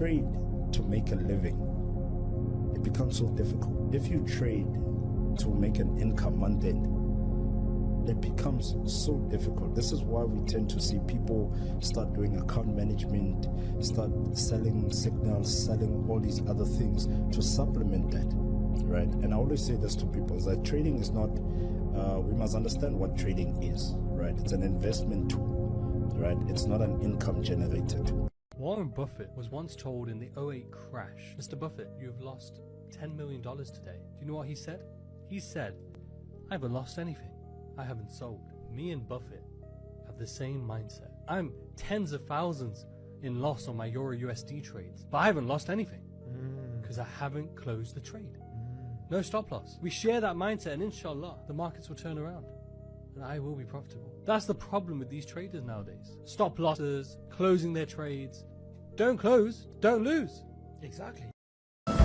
trade to make a living, it becomes so difficult. If you trade to make an income month end, it becomes so difficult. This is why we tend to see people start doing account management, start selling signals, selling all these other things to supplement that, right? And I always say this to people, is that trading is not, we must understand what trading is, right? It's an investment tool, right? It's not an income generator tool. Warren Buffett was once told in the '08 crash, "Mr. Buffett, you've lost $10 million today." Do you know what he said? He said, "I haven't lost anything. I haven't sold." Me and Buffett have the same mindset. I'm tens of thousands in loss on my Euro USD trades, but I haven't lost anything because I haven't closed the trade. No stop loss. We share that mindset, and inshallah, the markets will turn around and I will be profitable. That's the problem with these traders nowadays. Stop losses, closing their trades. Don't close, don't lose. Exactly.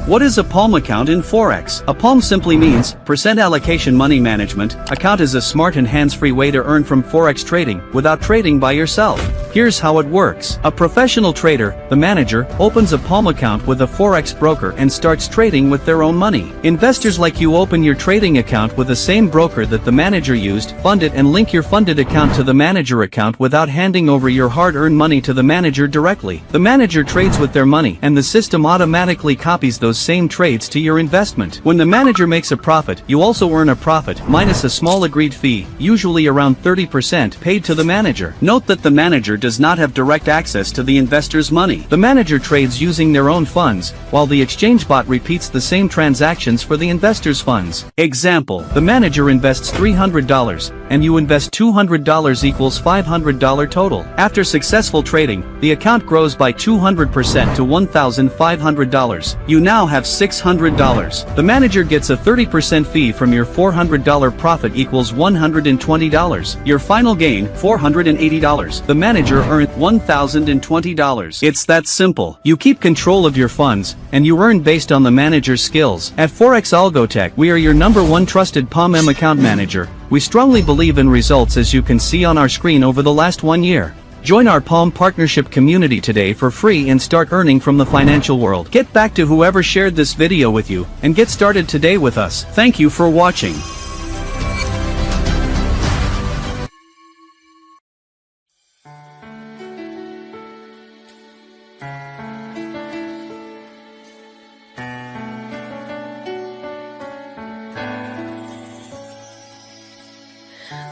What is a PALM account in Forex? A PALM simply means percent allocation money management. Account is a smart and hands-free way to earn from Forex trading without trading by yourself. Here's how it works. A professional trader, the manager, opens a PALM account with a Forex broker and starts trading with their own money. Investors like you open your trading account with the same broker that the manager used, fund it and link your funded account to the manager account without handing over your hard-earned money to the manager directly. The manager trades with their money and the system automatically copies those same trades to your investment. When the manager makes a profit, you also earn a profit, minus a small agreed fee, usually around 30%, paid to the manager. Note that the manager does not have direct access to the investor's money. The manager trades using their own funds, while the exchange bot repeats the same transactions for the investor's funds. Example, the manager invests $300, and you invest $200 equals $500 total. After successful trading, the account grows by 200% to $1,500. You now have $600. The manager gets a 30% fee from your $400 profit equals $120. Your final gain, $480. The manager earned $1,020. It's that simple. You keep control of your funds, and you earn based on the manager's skills. At Forex Algotech, we are your #1 trusted PALM account manager. We strongly believe in results, as you can see on our screen over the last 1 year. Join our PALM partnership community today for free and start earning from the financial world. Get back to whoever shared this video with you, and get started today with us. Thank you for watching.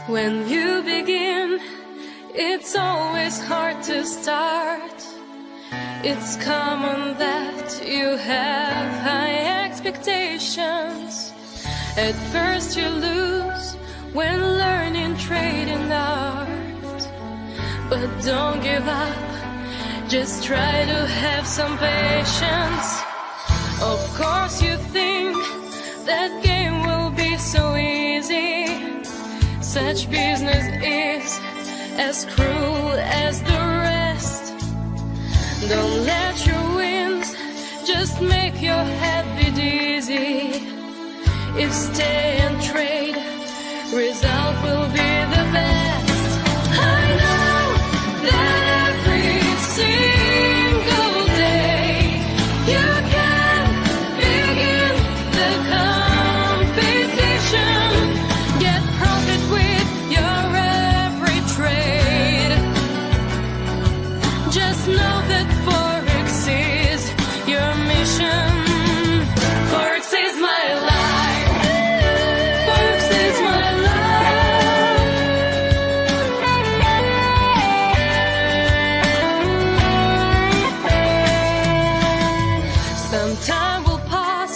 When you begin, it's always hard to start. It's common that you have high expectations. At first you lose when learning trading art. But don't give up, just try to have some patience. Of course you think that game will be so easy. Such business is as cruel as the rest. Don't let your wins just make your head be dizzy. If stay and trade, result will be the best. I know that every single day you can begin the competition. Get profit with your every trade. Just know that Forex is your mission. Forex is my life. Forex is my life. Some time will pass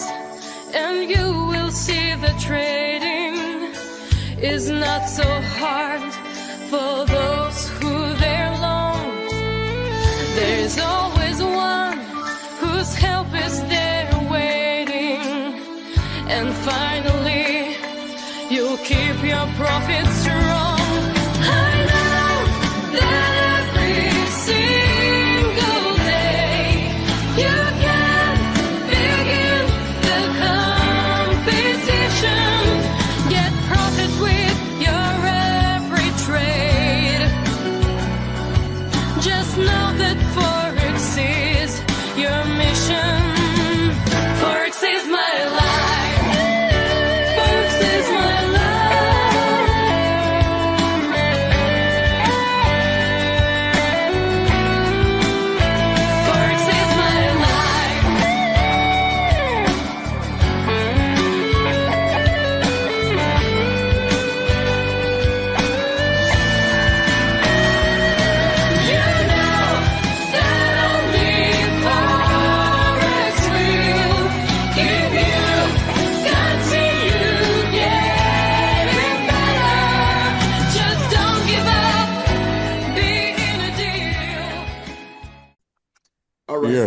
and you will see the trading is not so hard for those who they're long. There's always one whose help is there waiting. And finally, you'll keep your profits strong. I know that every single day you can begin the competition. Get profit with your every trade. Just know that Forex is your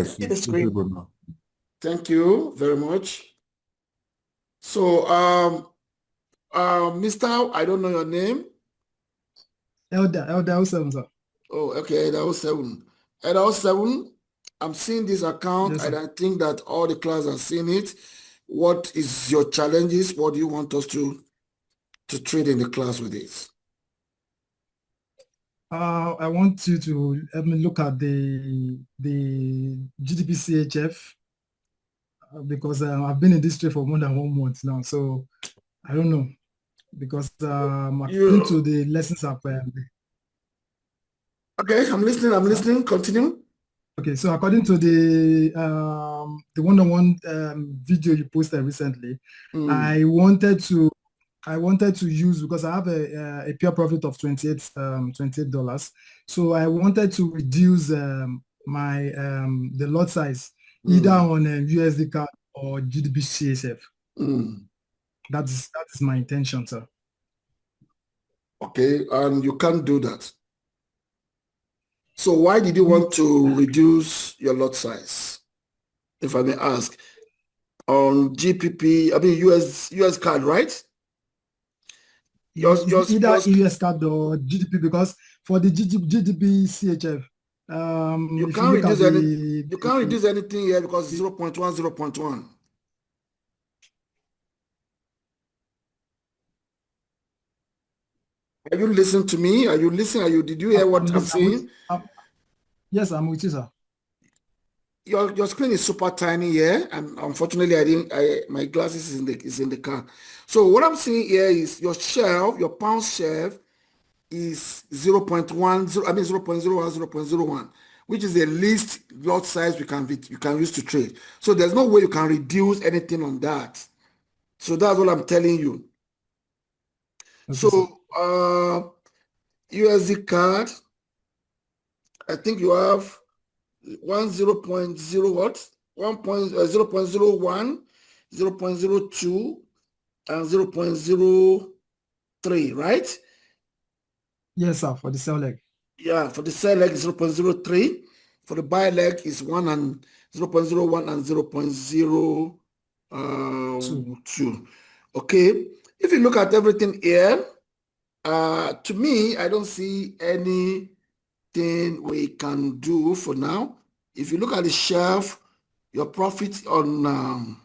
Yes, See the it's screen. visible now. Thank you very much. So, Mr. I don't know your name. Elder 07, sir. Oh, okay, Edo 7. Edo 7, I'm seeing this account Yes, and sir. I think that all the class are seeing it. What is your challenges? What do you want us to trade in the class with this? I want you to help me look at the GDP CHF because I've been in this trade for more than 1 month now. So I don't know because according to the lessons I've Okay, I'm listening. I'm listening. Continue. okay, so according to the one-on-one video you posted recently, I wanted to use because I have a pure profit of $28. So I wanted to reduce my the lot size either on USD card or GDP CHF. That is my intention, sir. Okay, and you can't do that. So why did you want to reduce your lot size, if I may ask, on GPP? I mean US card, right? Either US card or GDP because for the GDP CHF, you if can't you look reduce at you can't reduce anything here because 0.1, 0.1. Are you listening to me? Are you listening? Did you hear what I'm saying? Yes, I'm with you, sir. Your screen is super tiny here, and unfortunately, my glasses is in the car. So what I'm seeing here is your shelf, your pound shelf is 0.10, I mean 0.01, 0.01, which is the least lot size you can use to trade. So there's no way you can reduce anything on that. So that's what I'm telling you. Okay, so USD card, I think you have 0.0 what? 0.01, 0.02, and 0.03, right? Yes, sir, for the sell leg. Yeah, for the sell leg is 0.03. For the buy leg is 1 and 0.01 and 0.02. Okay. If you look at everything here, to me, I don't see anything we can do for now. If you look at the shelf, your profit on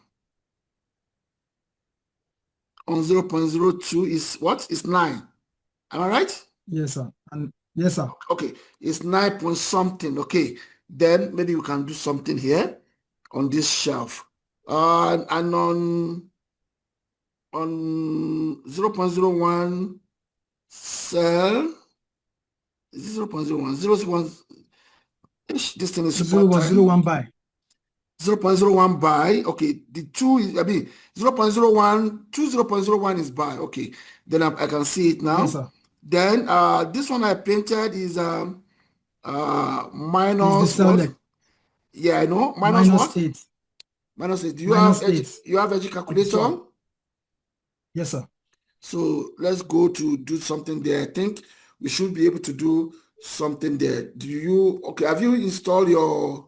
0.02 is what? It's 9. Am I right? Yes, sir. And yes, sir. Okay, it's 9 point something. Okay, then maybe you can do something here on this shelf. And on 0.01 sell, is 0.01, 0.01. This thing is super 0.01 buy. 0.01 buy. Okay, the 2 is, I mean, 0.01, 0.01 is buy. Okay, then I can see it now. Yes, sir. Then this one I painted is minus what? Leg. Yeah, I know. Minus what? 8. Minus 8. Do you minus have 8. You have edge calculator? Yes, sir. So let's go to do something there. I think we should be able to do something there. Okay, have you installed your...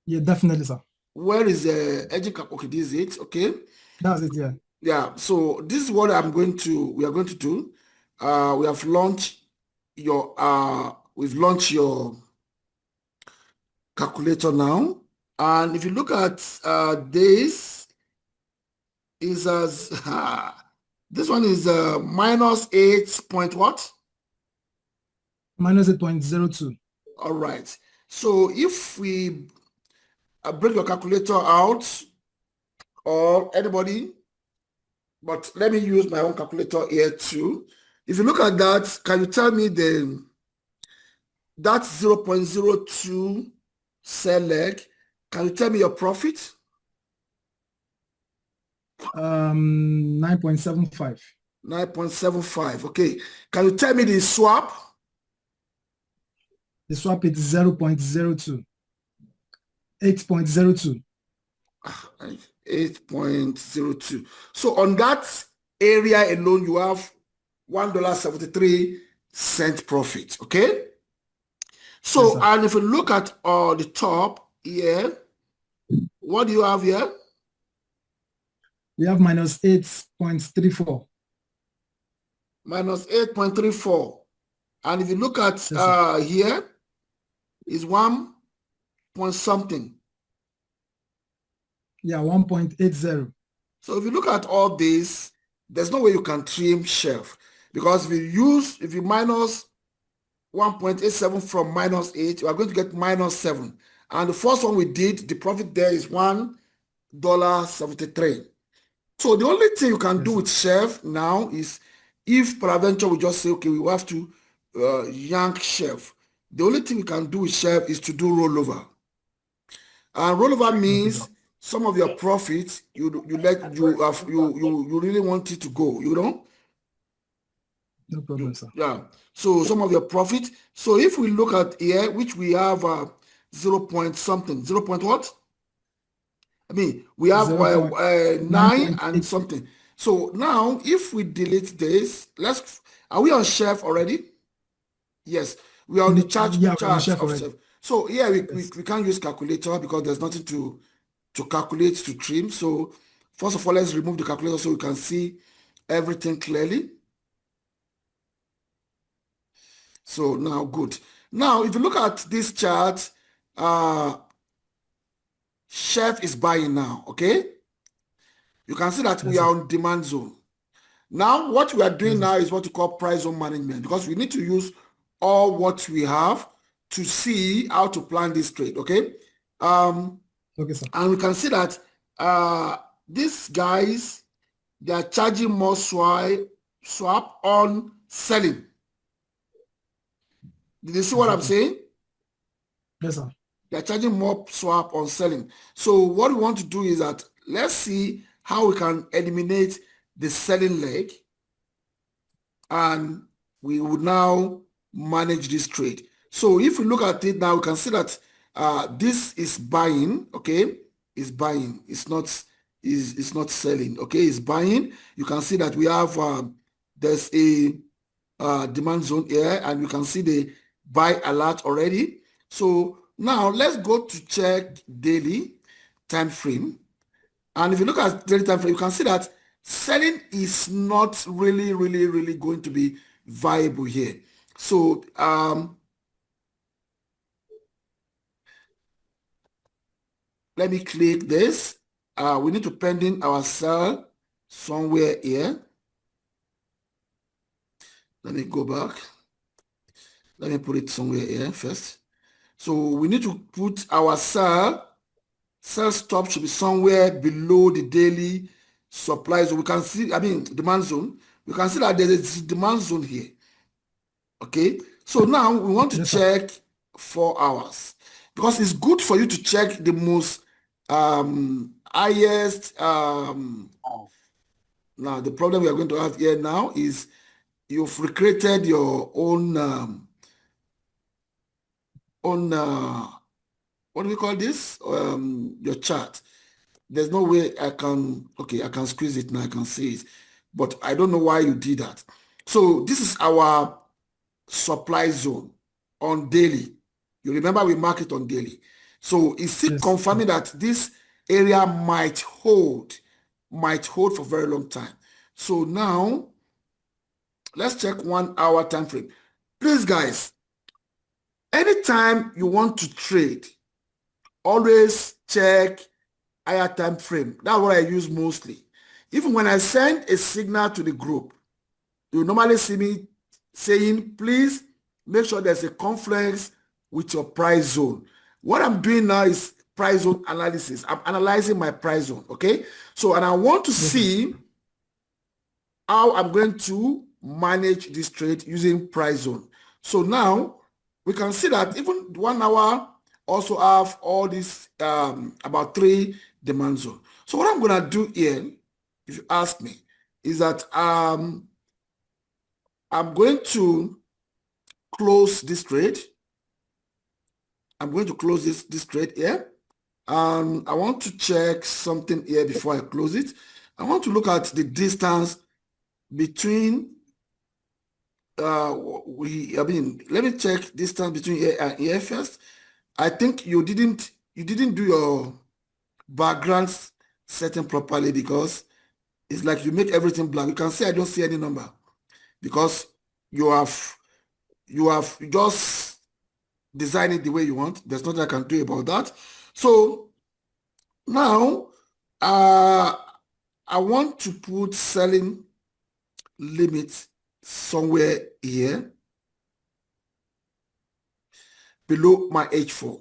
Yeah, definitely, sir. Where is the edge calculator? Okay, this is it. Okay. That's it, yeah. Yeah, so this is what we are going to do. We have launched your calculator now. And if you look at this, is as this one is minus 8 point what? Minus 8.02. All right. So if we bring your calculator out, or anybody, but let me use my own calculator here too. If you look at that, can you tell me that's 0.02 sell leg? Can you tell me your profit? 9.75. 9.75. Okay. Can you tell me the swap? The swap is 0.02. 8.02. 8.02. So on that area alone, you have $1.73 profit. Okay. So, yes, and if you look at the top, here. What do you have here? We have minus 8.34. Minus 8.34. And if you look at Yes, here, is 1 point something. Yeah, 1.80. So if you look at all this, there's no way you can trim shelf, because if you minus 1.87 from minus 8, you are going to get minus 7. And the first one we did, the profit there is $1.73. So the only thing you can do with shelf now is, if peradventure we just say, okay, we have to yank shelf. The only thing you can do with shelf is to do rollover. And rollover means some of your profits you really want it to go, you know. No problem, sir. Yeah. So some of your profit. So if we look at here, which we have 0 point something, 0 point what? I mean, we have 9 and something. So now, if we delete this, are we on shelf already? Yes, we are on the chart of shelf. So here we can't use calculator because there's nothing to calculate, to trim. So first of all, let's remove the calculator so we can see everything clearly. So now, good. Now, if you look at this chart, shelf is buying now, okay? You can see that we are on demand zone. Now, what we are doing now is what we call price zone management, because we need to use all what we have to see how to plan this trade, okay? Okay, sir. And we can see that these guys, they are charging more swap on selling. Did you see what I'm saying? Yes, sir. They're charging more swap on selling. So what we want to do is that, let's see how we can eliminate the selling leg, and we would now manage this trade. So if we look at it now, we can see that this is buying, okay? It's buying. It's not selling, okay? It's buying. You can see that we have there's a demand zone here, and you can see the buy alert already. So now let's go to check daily time frame. And if you look at daily time frame, you can see that selling is not really going to be viable here. So let me click this. We need to pending our sell somewhere here. Let me go back. Let me put it somewhere here first. So we need to put our sell stop should be somewhere below the daily supply zone. We can see, demand zone. We can see that there is a demand zone here. Okay. So now we want to check 4 hours, because it's good for you to check the most highest. Now the problem we are going to have here now is you've recreated your own what do we call this? Your chart. There's no way I can squeeze it now. I can see it, but I don't know why you did that. So this is our supply zone on daily. You remember we mark it on daily. So is it confirming that this area might hold for a very long time? So now let's check 1 hour time frame. Please, guys, anytime you want to trade, always check higher time frame. That's what I use mostly. Even when I send a signal to the group, you normally see me saying, please make sure there's a confluence with your price zone. What I'm doing now is price zone analysis. I'm analyzing my price zone, okay? So, and I want to see how I'm going to manage this trade using price zone. So now we can see that even 1 hour also have all these about 3 demand zone. So what I'm going to do here, if you ask me, is that I'm going to close this trade. I'm going to close this trade here. I want to check something here before I close it. I want to look at the distance between let me check distance between here and here first. I think you didn't you didn't do your background setting properly, because it's like you make everything black. You can see I don't see any number because you have just designed it the way you want. There's nothing I can do about that. So now I want to put selling limit somewhere here below my H4.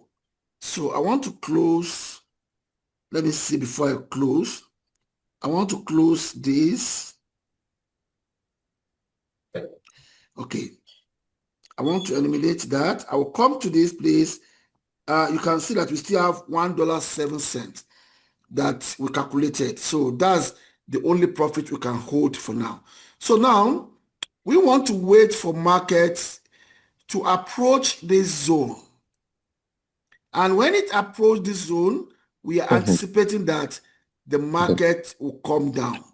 So I want to close. Let me see before I close. I want to close this. Okay. I want to eliminate that. I will come to this place. You can see that we still have $1.07 that we calculated. So that's the only profit we can hold for now. So now we want to wait for markets to approach this zone. And when it approaches this zone, we are anticipating that the market will come down.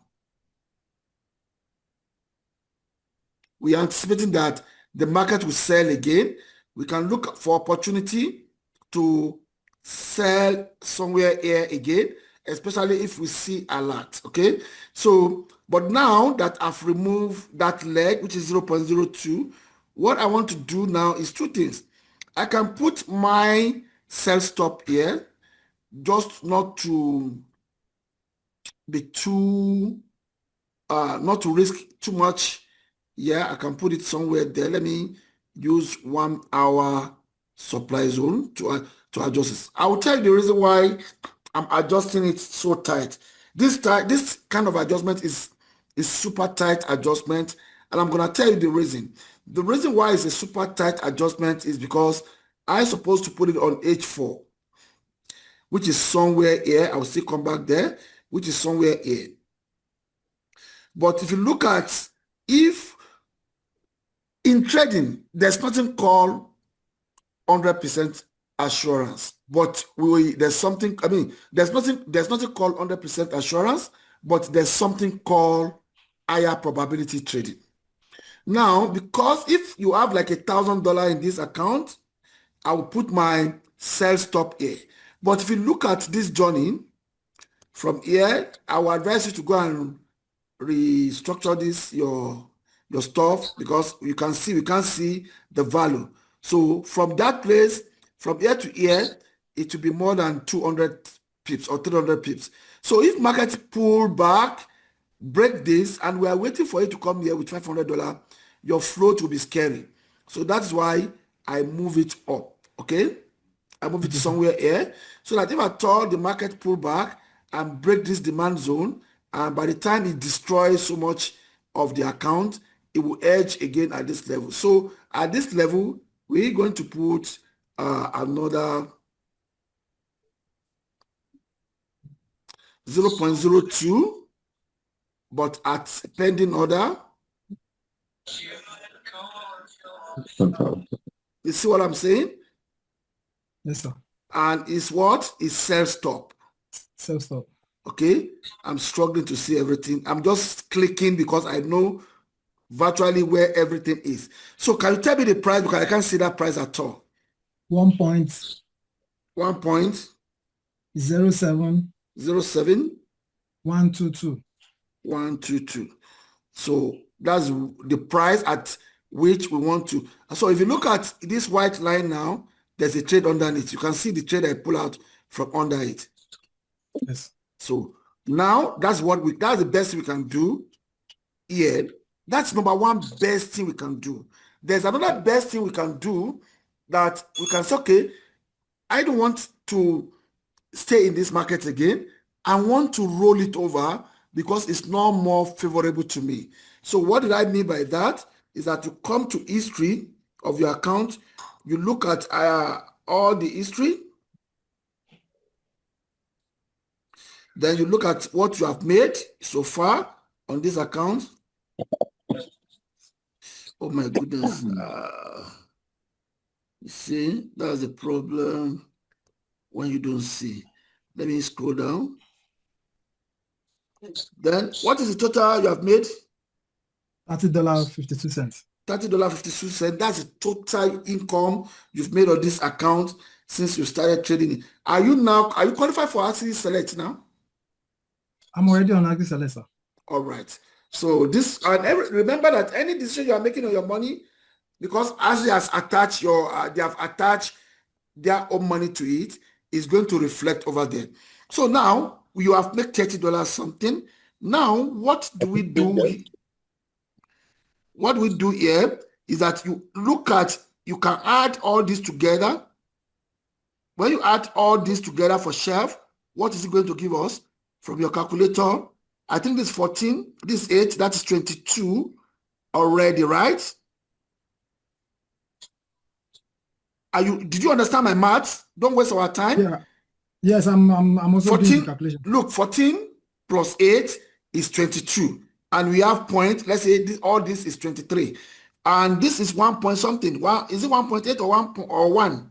We are anticipating that the market will sell again. We can look for opportunity to sell somewhere here again, especially if we see a lot, okay? So, but now that I've removed that leg, which is 0.02, what I want to do now is two things. I can put my sell stop here, just not to be too, not to risk too much. Yeah, I can put it somewhere there. Let me use 1 hour supply zone to adjust this. I will tell you the reason why I'm adjusting it so tight. This kind of adjustment is super tight adjustment, and I'm gonna tell you the reason. The reason why it's a super tight adjustment is because I'm supposed to put it on H4, which is somewhere here. I will still come back there, which is somewhere here. But if you look at, if in trading, there's nothing called 100% assurance, but there's something, I mean, there's nothing called 100% assurance, but there's something called higher probability trading. Now, because if you have like $1,000 in this account, I will put my sell stop here. But if you look at this journey from here, I will advise you to go and restructure this, your stuff, because we can't see the value. So from that place, from here to here, it will be more than 200 pips or 300 pips. So if market pull back, break this, and we are waiting for it to come here with $500, your float will be scary. So that's why I move it up, okay? I move it somewhere here, so that if at all the market pull back and break this demand zone, and by the time it destroys so much of the account, it will edge again at this level. So at this level, we're going to put another 0.02, but at pending order. You see what I'm saying? Yes, sir. And it's what? It's sell stop. Sell stop. Okay, I'm struggling to see everything. I'm just clicking because I know virtually where everything is. So can you tell me the price, because I can't see that price at all? 1.07 07 122. 122. So that's the price at which we want to. So if you look at this white line now, there's a trade underneath. You can see the trade I pull out from under it. Yes. So now that's the best thing we can do here. That's number one best thing we can do. There's another best thing we can do, that we can say, okay, I don't want to stay in this market again. I want to roll it over because it's no more favorable to me. So what did I mean by that? Is that you come to history of your account, you look at all the history, then you look at what you have made so far on this account. Oh my goodness. You see, that's the problem when you don't see. Let me scroll down. Then what is the total you have made? $30.52. $30.52. That's the total income you've made on this account. since you started trading. Are you qualified for Axis Select now? I'm already on Axis Select, sir. All right. So this, and remember that any decision you are making on your money, because Axis has attached they have attached their own money to it, is going to reflect over there. So now you have made $30 something. Now what do we do? What we do here is that you can add all this together. When you add all this together for shelf, what is it going to give us from your calculator? I think this 14, this 8, that is 22 already, right? Did you understand my maths? Don't waste our time. Yeah. Yes, I'm also 14, doing the calculation. Look, 14 plus 8 is 22. And we have point, let's say all this is 23. And this is 1 point something. Is it 1.8 or 1?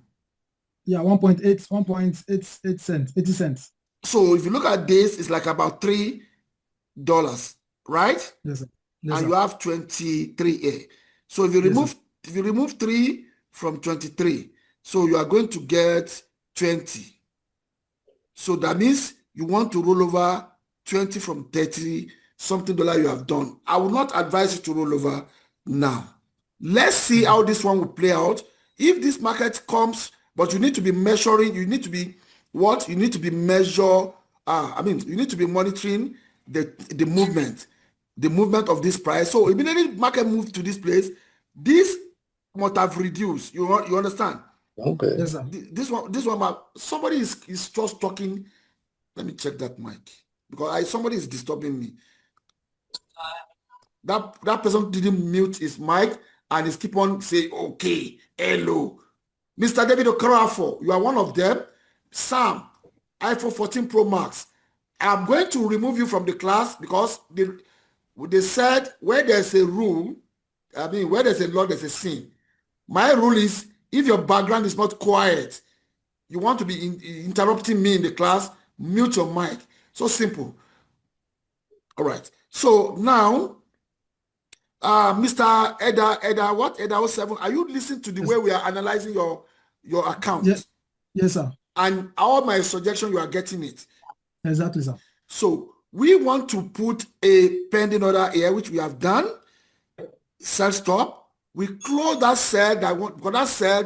Yeah, 1.8 cents, 80 cents. So if you look at this, it's like about $3, right? Yes, sir. And Yes, sir. you have 23A. So if you remove 3 from 23, so you are going to get 20. So that means you want to roll over 20 from 30 something dollar you have done. I will not advise you to roll over now. Let's see how this one will play out. If this market comes, but you need to be measuring, you need to be what? You need to be you need to be monitoring the movement of this price. So immediately market moves to this place, this must have reduced. You understand? Okay. Yes, sir. This one, somebody is just talking. Let me check that mic because somebody is disturbing me. That person didn't mute his mic and is keep on saying, okay, hello. Mr. David Okorafo, you are one of them. Sam, iPhone 14 Pro Max. I'm going to remove you from the class because they said where there's a rule, where there's a law, there's a sin. My rule is if your background is not quiet, you want to be interrupting me in the class, mute your mic. So simple. All right. So now, Mr. Eda 07, are you listening to the way we are analyzing your account? Yes, sir. And all my suggestion, you are getting it. Exactly, sir. So we want to put a pending order here, which we have done. Sell stop. We close that sell because that sell,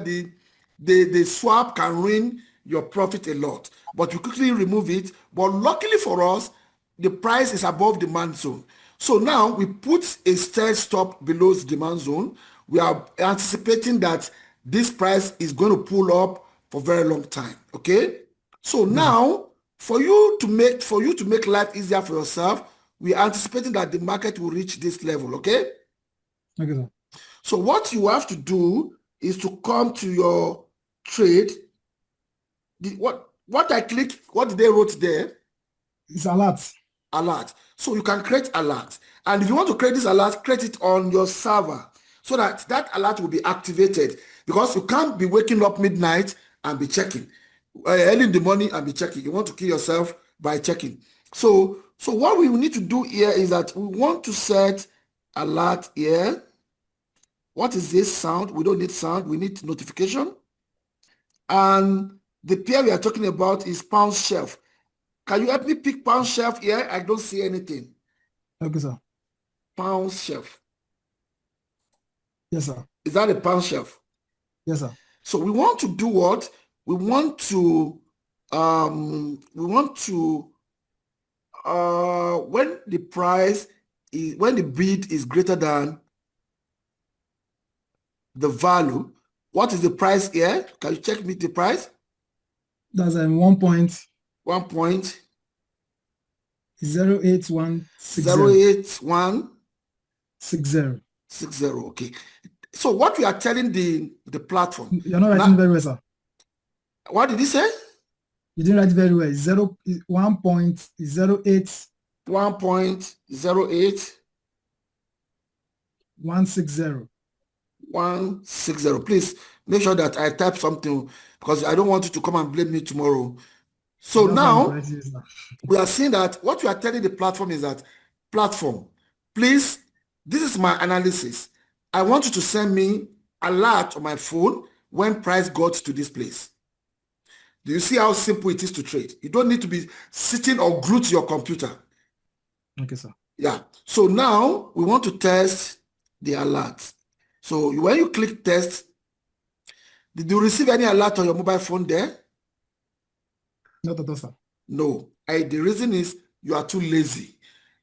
the swap can ruin your profit a lot. But you quickly remove it. But luckily for us, the price is above demand zone. So now we put a sell stop below the demand zone. We are anticipating that this price is going to pull up for a very long time. Okay. So now for you to make life easier for yourself, we are anticipating that the market will reach this level. Okay. Okay, sir. So what you have to do is to come to your trade. What I click, what did they wrote there? It's alert. Alert. So you can create alert. And if you want to create this alert, create it on your server so that that alert will be activated, because you can't be waking up midnight and be checking. Early in the morning and be checking. You want to kill yourself by checking. So what we need to do here is that we want to set alert here. What is this sound? We don't need sound. We need notification. And the pair we are talking about is pound shelf. Can you help me pick pound shelf here? I don't see anything. Okay, sir. Pound shelf. Yes, sir. Is that a pound shelf? Yes, sir. So we want to do what? We want to when the bid is greater than the value. What is the price here? Can you check me the price? That's 1.08160. 08160. Okay. So what we are telling the platform. You're not writing very well, sir. What did he say? You didn't write very well. 1.08. 1.08. 160. 160. Please make sure that I type something because I don't want you to come and blame me tomorrow. So now we are seeing that what we are telling the platform is that, platform, please, this is my analysis. I want you to send me alert on my phone when price got to this place. Do you see how simple it is to trade? You don't need to be sitting or glued to your computer. Okay, sir. Yeah. So now we want to test the alert. So when you click test, did you receive any alert on your mobile phone there? Not at all, sir. No. The reason is you are too lazy.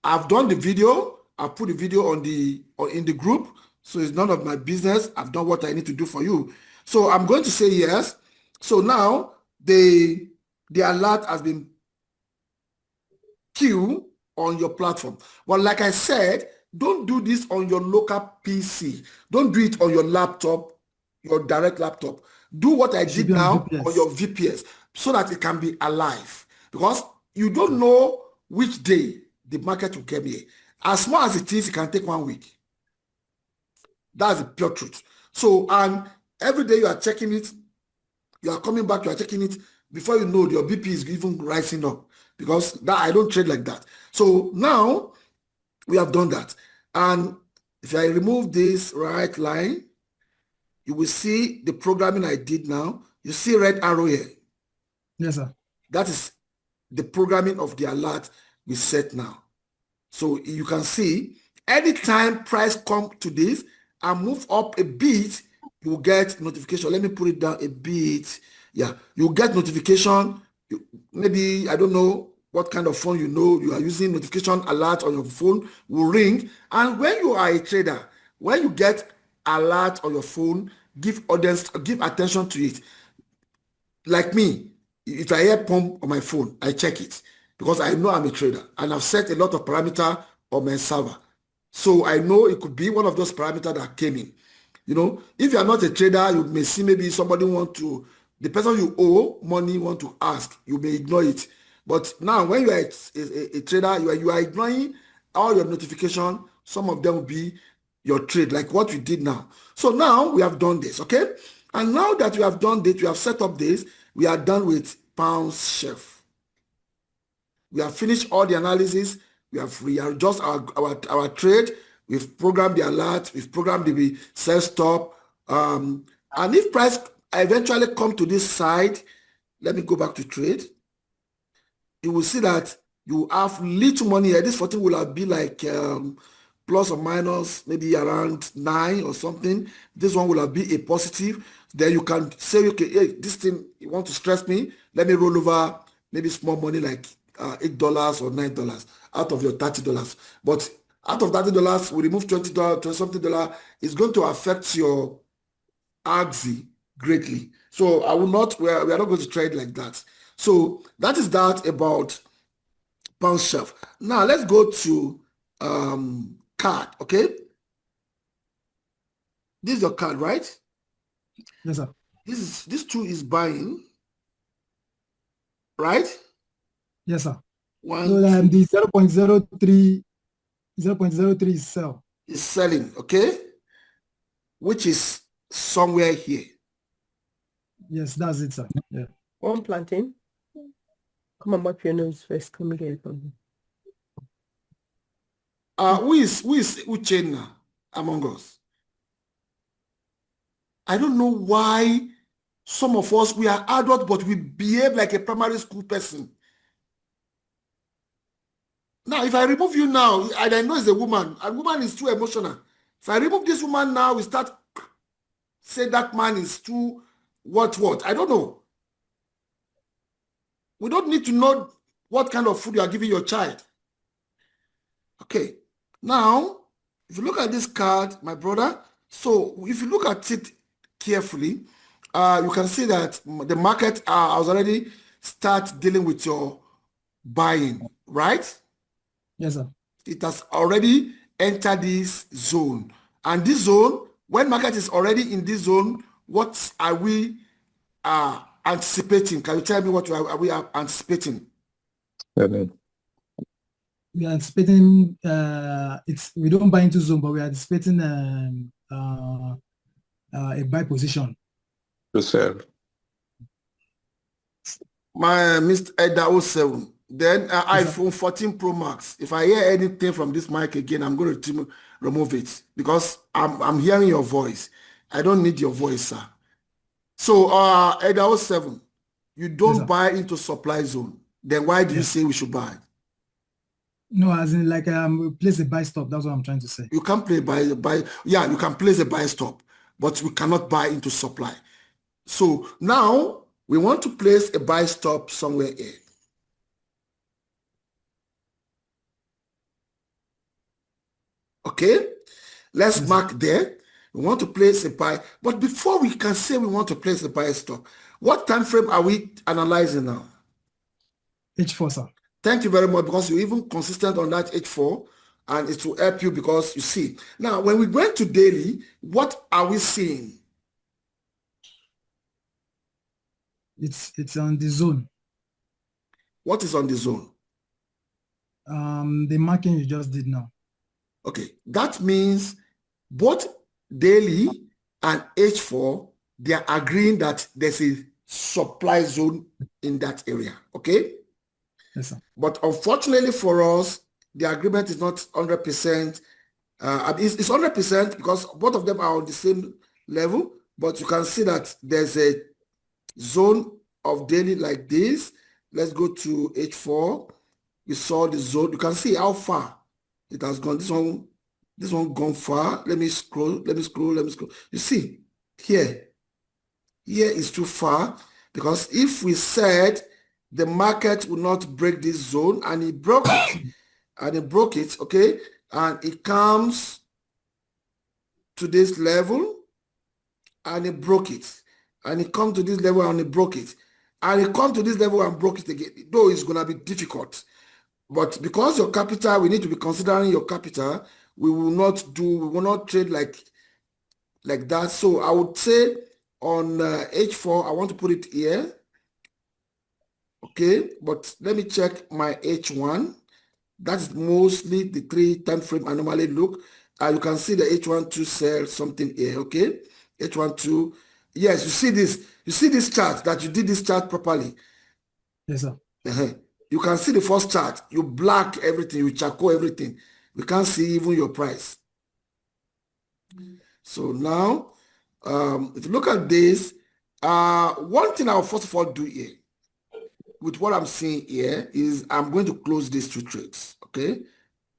I've done the video. I put the video in the group. So it's none of my business. I've done what I need to do for you. So I'm going to say yes. So now the alert has been queued on your platform. But like I said, don't do this on your local PC. Don't do it on your laptop, your direct laptop. Do what I did now on your VPS so that it can be alive. Because you don't know which day the market will come here. As small as it is, it can take 1 week. That's the pure truth. So, and every day you are checking it, you are coming back, you are checking it. Before you know, your BP is even rising up, because that I don't trade like that. So now we have done that. And if I remove this right line, you will see the programming I did now. You see red arrow here. Yes, sir. That is the programming of the alert we set now. So you can see anytime price come to this and move up a bit, you will get notification. Let me put it down a bit. Yeah, you get notification. Maybe, I don't know what kind of phone you are using. Notification alert on your phone will ring. And when you are a trader, when you get alert on your phone, give attention to it. Like me, if I hear pump on my phone, I check it, because I know I'm a trader and I've set a lot of parameter on my server. So I know it could be one of those parameters that came in. If you are not a trader, you may see maybe somebody the person you owe money want to ask, you may ignore it. But now when you are a trader, you are ignoring all your notification. Some of them will be your trade, like what we did now. So now we have done this, okay? And now that we have done this, we have set up this, we are done with pounds chef. We have finished all the analysis. We have readjust our trade. We've programmed the alert. We've programmed the sell stop. And if price eventually come to this side, let me go back to trade. You will see that you have little money here. This 14 will be like plus or minus, maybe around 9 or something. This one will be a positive. Then you can say, okay, hey, this thing, you want to stress me? Let me roll over maybe small money like $8 or $9 out of your $30. But out of $30, we remove $20, $20 something. It's going to affect your AXI greatly. So we are not going to trade like that. So that is that about pound chef. Now let's go to card. Okay, this is your card, right? Yes, sir. This two is buying, right? Yes, sir. So the 0.03 is sell. Is selling, okay? Which is somewhere here. Yes, that's it, sir. Yeah. One plantain. Come and wipe your nose first. Come and get it from me. Who chain among us? I don't know why some of us, we are adults, but we behave like a primary school person. Now, if I remove you now, and I know it's a woman, and woman is too emotional. If I remove this woman now, we start say that man is too what? I don't know. We don't need to know what kind of food you are giving your child. Okay. Now, if you look at this card, my brother, so if you look at it carefully, you can see that the market has already start dealing with your buying, right? Yes, sir. It has already entered this zone. And this zone, when market is already in this zone, what are we anticipating? Can you tell me what are we anticipating? We are anticipating we don't buy into zone, but we are anticipating a buy position. Yourself. My Mr. Eda 07. Then iPhone 14 Pro Max. If I hear anything from this mic again, I'm going to remove it, because I'm hearing your voice. I don't need your voice, sir. So Eda 07. You don't sir. buy into supply zone. Then why do you say we should buy? No, as in like place a buy stop. That's what I'm trying to say. You can play yeah, you can place a buy stop, but we cannot buy into supply. So now we want to place a buy stop somewhere here. Okay, let's mark there. We want to place a buy, but before we can say we want to place a buy stop, what time frame are we analyzing now? H4, sir. Thank you very much, because you're even consistent on that H4, and it will help you because you see. Now, when we went to daily, what are we seeing? It's on the zone. What is on the zone? The marking you just did now. Okay, that means both daily and H4, they are agreeing that there's a supply zone in that area. Okay? Yes, sir. But unfortunately for us, the agreement is not 100%. It's 100% because both of them are on the same level, but you can see that there's a zone of daily like this. Let's go to H4. We saw the zone. You can see how far it has gone. This one gone far. Let me scroll. You see, here is too far, because if we said the market will not break this zone, and it broke it, okay, and it comes to this level, and it broke it, and it comes to this level, and it broke it, and it comes to this level and broke it again, though it's going to be difficult. But because your capital, we need to be considering your capital, we will not trade like that. So I would say on H4, I want to put it here. Okay, but let me check my H1. That's mostly the 3 time frame I normally look. You can see the H12 sell something here. Okay, H12. Yes, you see this. You see this chart, that you did this chart properly. Yes, sir. You can see the first chart. You black everything. You charcoal everything. We can't see even your price. So now, if you look at this, one thing I'll first of all do here, with what I'm seeing here, is I'm going to close these 2 trades, okay?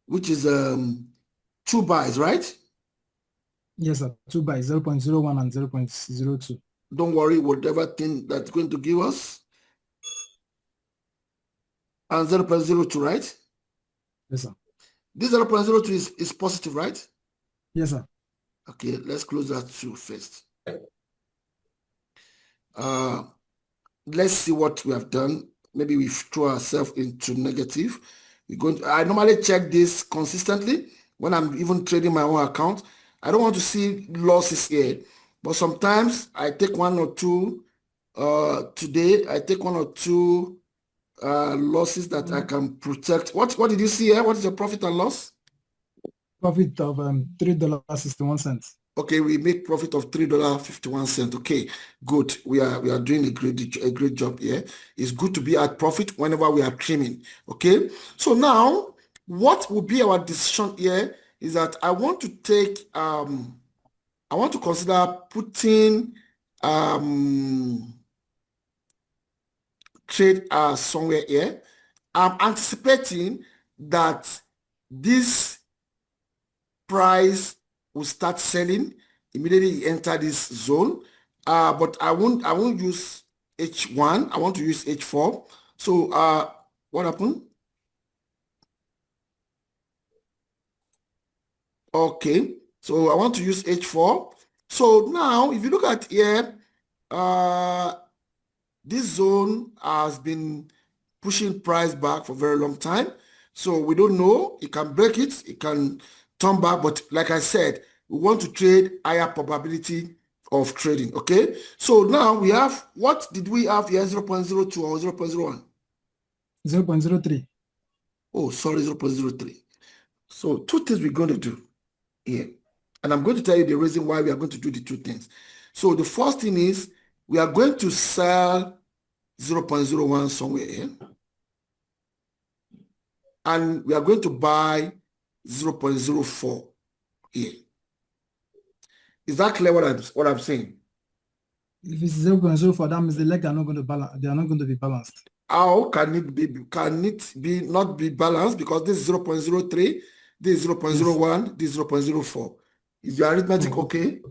Which is 2 buys, right? Yes, sir. 2 buys, 0.01 and 0.02. Don't worry, whatever thing that's going to give us. And 0.02, right? Yes, sir. This 0.02 is positive, right? Yes, sir. Okay, let's close that 2 first. Let's see what we have done. Maybe we throw ourselves into negative. I normally check this consistently when I'm even trading my own account. I don't want to see losses here, but sometimes I take 1 or 2. Today I take 1 or 2 losses that I can protect. What did you see here? What is your profit and loss? Profit of $3.61. Okay, we make profit of $3.51. Okay, good. We are doing a great job here. It's good to be at profit whenever we are trimming. Okay, so now what will be our decision here is that I want to take I want to consider putting trade somewhere here. I'm anticipating that this price will start selling immediately enter this zone, but I won't use H1. I want to use H4. So what happened? Okay, so I want to use H4. So now if you look at here, this zone has been pushing price back for a very long time. So we don't know. It can break it. It can turn back. But like I said, we want to trade higher probability of trading. Okay. So now we have, what did we have here? 0.02 or 0.01? 0.03. Oh, sorry, 0.03. So 2 things we're going to do here. And I'm going to tell you the reason why we are going to do the 2 things. So the first thing is we are going to sell 0.01 somewhere here. And we are going to buy 0.04 here. Is that clear what I'm saying? If it's 0.04, that means the leg are not going to balance. They are not going to be balanced. How can it be? Can it be not be balanced? Because this is 0.03, this is 0.01, this is 0.04. Is your arithmetic okay?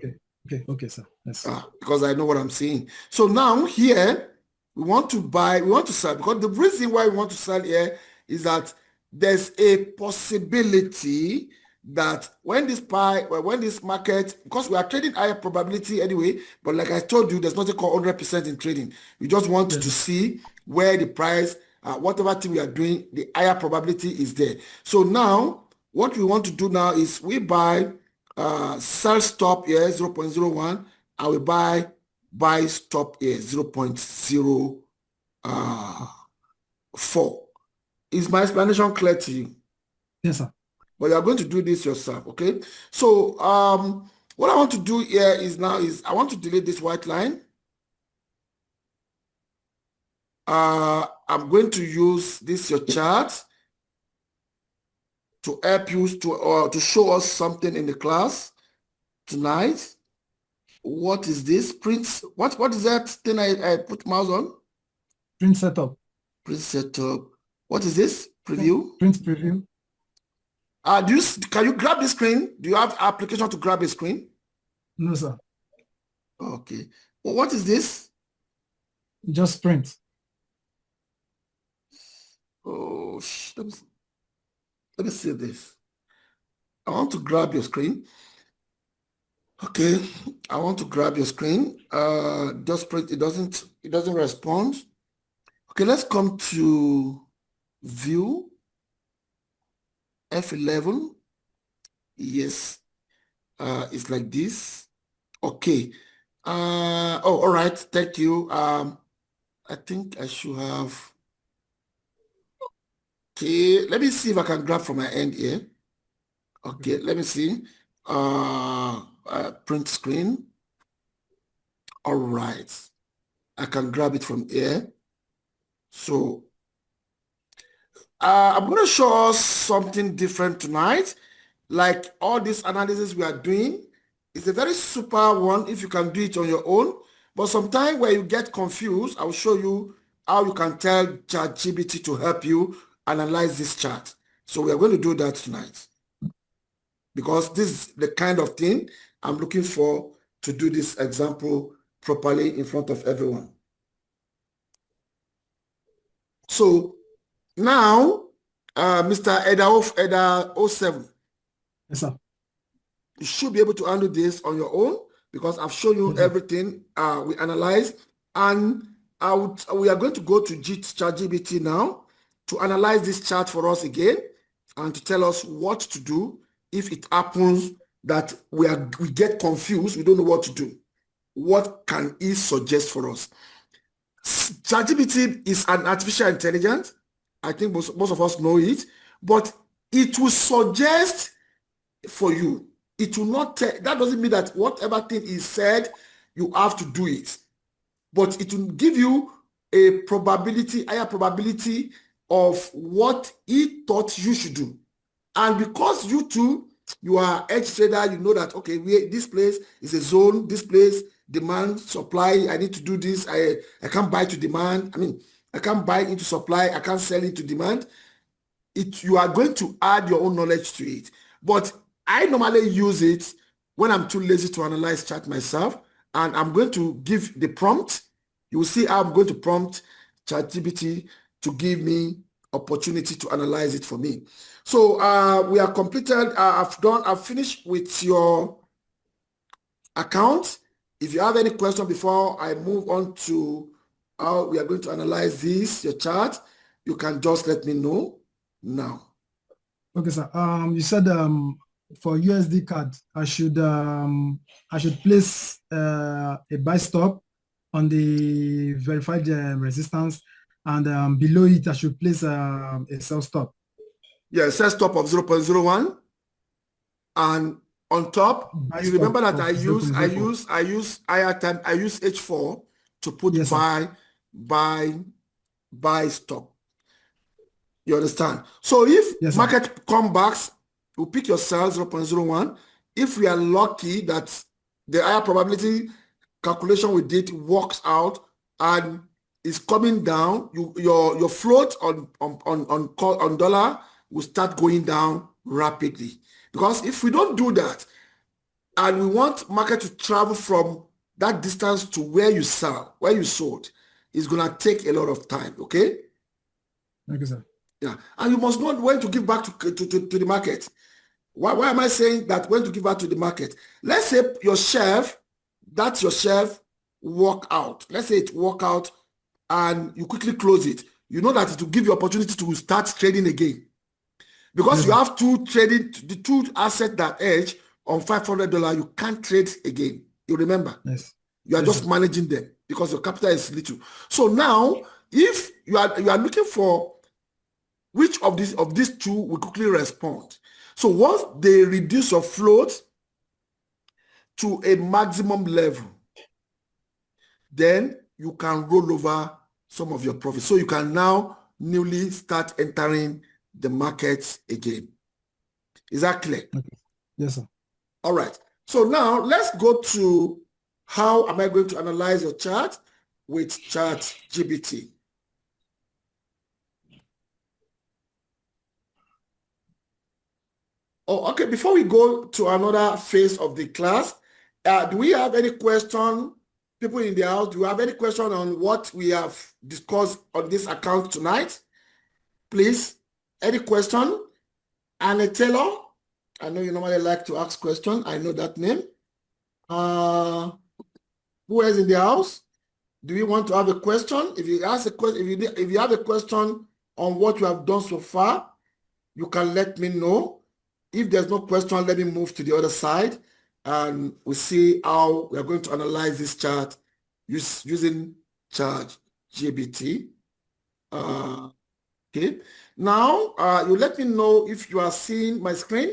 Okay, sir. Yes. Because I know what I'm saying. So now here we want to sell, because the reason why we want to sell here is that there's a possibility that when this market, because we are trading higher probability anyway, but like I told you, there's nothing called 100% in trading. We just want to see where the price, whatever thing we are doing, the higher probability is there. So now what we want to do now is we buy sell stop here 0.01, and we buy stop here 0.04. Is my explanation clear to you? Yes, sir. But you are going to do this yourself, okay? So what I want to do here is I want to delete this white line. I'm going to use your chart to help you to show us something in the class tonight. What is this? Print. What is that thing I put mouse on? Print setup. Print setup. What is this? Preview. Print preview. Can you grab the screen? Do you have application to grab a screen? No, sir. Okay. Well, what is this? Just print. Oh, let me see this. I want to grab your screen. Okay, I want to grab your screen. Just print. It doesn't respond. Okay, let's come to view. F11. Yes. It's like this. Okay. All right. Thank you. I think I should have. Okay, let me see if I can grab from my end here. Okay, let me see. Print screen. All right. I can grab it from here. So I'm going to show us something different tonight. Like all this analysis we are doing, it's a very super one if you can do it on your own. But sometimes where you get confused, I will show you how you can tell ChatGPT to help you analyze this chart. So we are going to do that tonight, because this is the kind of thing I'm looking for to do this example properly in front of everyone. So now, Mr. Eda 07. Yes, sir. You should be able to handle this on your own, because I've shown you everything we analyzed, and we are going to go to ChatGPT now to analyze this chart for us again and to tell us what to do if it happens that we get confused, we don't know what to do. What can it suggest for us? ChatGPT is an artificial intelligence. I think most of us know it, but it will suggest for you. It will not tell. That doesn't mean that whatever thing is said, you have to do it. But it will give you a probability, higher probability of what it thought you should do. And because you are edge trader, you know that, okay, this place is a zone, this place, demand, supply, I need to do this. I can't buy to demand. I mean, I can't buy into supply. I can't sell into demand. You are going to add your own knowledge to it. But I normally use it when I'm too lazy to analyze chart myself. And I'm going to give the prompt. You will see how I'm going to prompt ChatGPT to give me opportunity to analyze it for me. So we are completed. I've finished with your account. If you have any question before I move on to how we are going to analyze your chart, you can just let me know now. Okay, sir. You said for USD card, I should place a buy stop on the verified resistance, and below it I should place a sell stop. Yeah, sell stop of 0.01, and on top, you remember that I use higher time. I use H4 to put buy stop. You understand? So if market comes back, you pick your sell 0.01. If we are lucky that the higher probability calculation we did works out and is coming down, your float on dollar will start going down rapidly. Because if we don't do that, and we want market to travel from that distance to where you sell, where you sold, it's gonna take a lot of time. Okay. Thank you, sir. Yeah, and you must know when to give back to the market. Why am I saying that when to give back to the market? Let's say your shelf, that's your shelf walk out. Let's say it walk out and you quickly close it. You know that it will give you opportunity to start trading again. Because you have the two assets that edge on $500, you can't trade again. You remember? Yes. You are just managing them because your capital is little. So now, if you are looking for which of these two will quickly respond. So once they reduce your float to a maximum level, then you can roll over some of your profits. So you can now newly start entering the markets again. Is that clear? Okay. Yes, sir. All right. So now let's go to how am I going to analyze your chart with ChatGPT. Oh, okay. Before we go to another phase of the class, do we have any question? People in the house, do you have any question on what we have discussed on this account tonight? Please, any question? Anna Taylor, I know you normally like to ask questions. I know that name. Who is in the house? Do you want to have a question? If you ask a question, if you have a question on what you have done so far, you can let me know. If there's no question, let me move to the other side and we'll see how we are going to analyze this chart using ChatGPT. Okay. Now, you let me know if you are seeing my screen.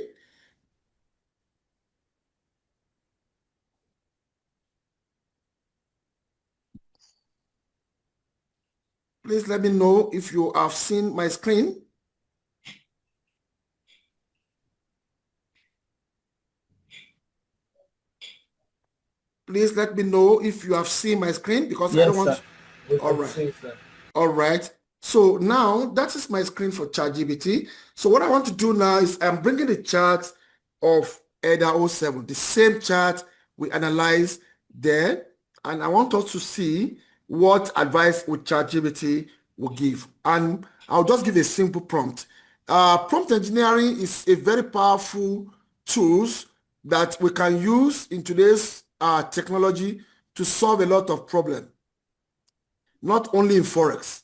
Please let me know if you have seen my screen. Please let me know if you have seen my screen because I don't want to. All right. All right. So now that is my screen for ChatGPT. So what I want to do now is I'm bringing the chart of EDA 07, the same chart we analyzed there. And I want us to see what advice with ChatGPT will give. And I'll just give a simple prompt. Prompt engineering is a very powerful tool that we can use in today's technology to solve a lot of problems, not only in Forex,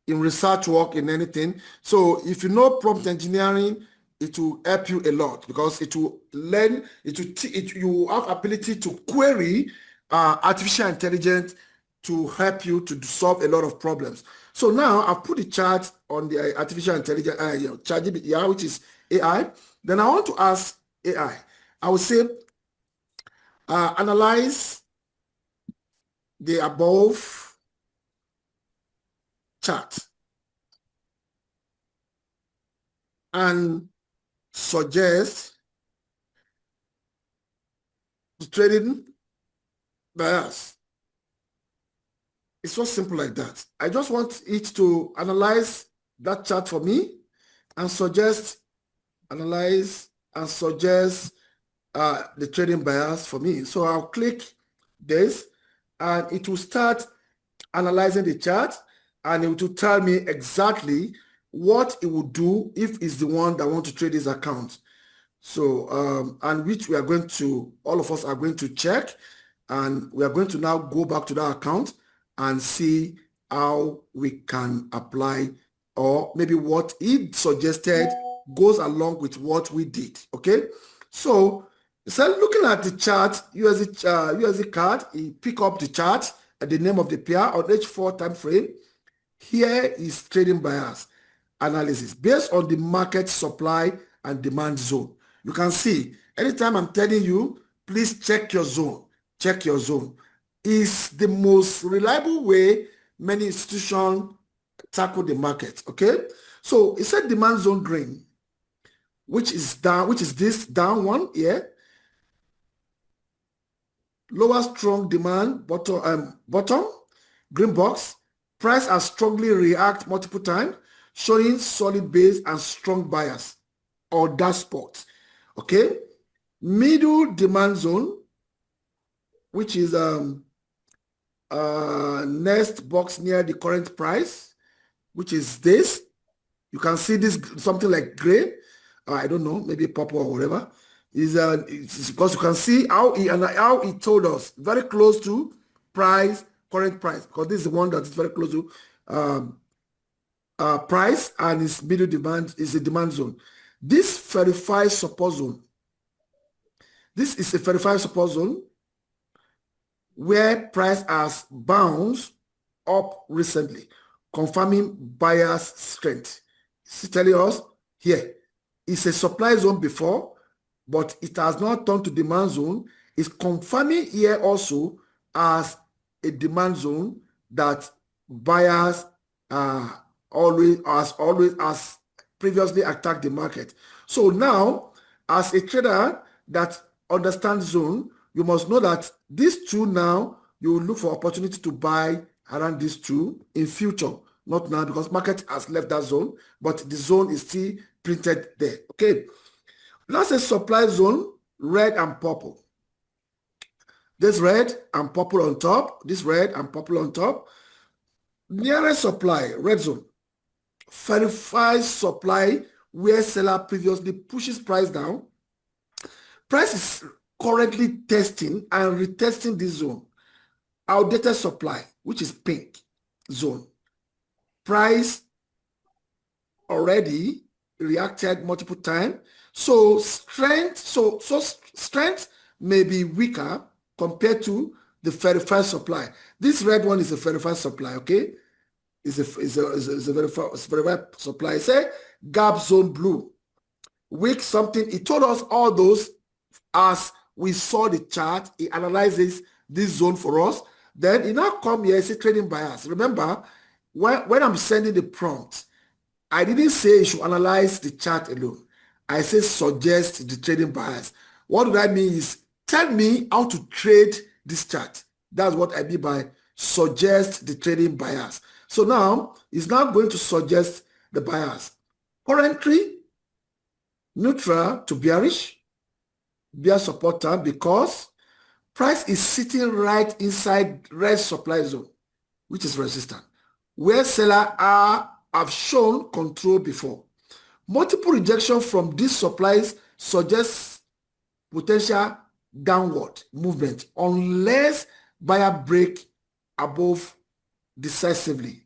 in research work, in anything. So if you know prompt engineering, it will help you a lot because it will learn, you have ability to query artificial intelligence to help you to solve a lot of problems. So now I've put the chart on the artificial intelligence, ChatGPT, which is AI. Then I want to ask AI. I will say, analyze the above chart and suggest the trading bias. It's so simple like that. I just want it to analyze that chart for me and analyze and suggest the trading bias for me. So I'll click this and it will start analyzing the chart and it will tell me exactly what it will do if it's the one that want to trade his account. So, and which we are going to, all of us are going to check and we are going to now go back to that account and see how we can apply or maybe what he suggested goes along with what we did, okay? So looking at the chart, USD card, he pick up the chart at the name of the pair on H4 time frame. Here is trading bias analysis based on the market supply and demand zone. You can see anytime I'm telling you, please check your zone. Check your zone. Is the most reliable way many institutions tackle the market. Okay, so it said demand zone green, which is down, which is this down one here. lower strong demand, bottom, green box, price has strongly react multiple times, showing solid base and strong buyers or dark spots. Okay, middle demand zone, which is next box near the current price, which is this. You can see this something like gray. I don't know, maybe purple or whatever. It's because you can see how he told us very close to price, current price, because this is the one that is very close to price, and its middle demand is a demand zone. This verified support zone. This is a verified support zone where price has bounced up recently, confirming buyer's strength. It's telling us here, it's a supply zone before, but it has not turned to demand zone. It's confirming here also as a demand zone that buyers always as previously attacked the market. So now, as a trader that understands zone, you must know that these two now, you will look for opportunity to buy around these two in future. Not now because market has left that zone, but the zone is still printed there. Okay. That's a supply zone, red and purple. This red and purple on top, this red and purple on top. Nearest supply, red zone. Verified supply where seller previously pushes price down. Price is currently testing and retesting this zone. Outdated supply, which is pink zone. Price already reacted multiple times. So strength may be weaker compared to the verified supply. This red one is a verified supply, okay? It's a verified supply. Say gap zone blue. Weak something. He told us all those as we saw the chart. He analyzes this zone for us. Then he now come here, say trading bias. Remember, when I'm sending the prompt, I didn't say you should analyze the chart alone. I say suggest the trading bias. What do I mean is tell me how to trade this chart. That's what I mean by suggest the trading bias. So now it's now going to suggest the bias. Currently, neutral to bearish, bear support time because price is sitting right inside red supply zone, which is resistant, where seller have shown control before. Multiple rejection from these supplies suggests potential downward movement unless buyer break above decisively.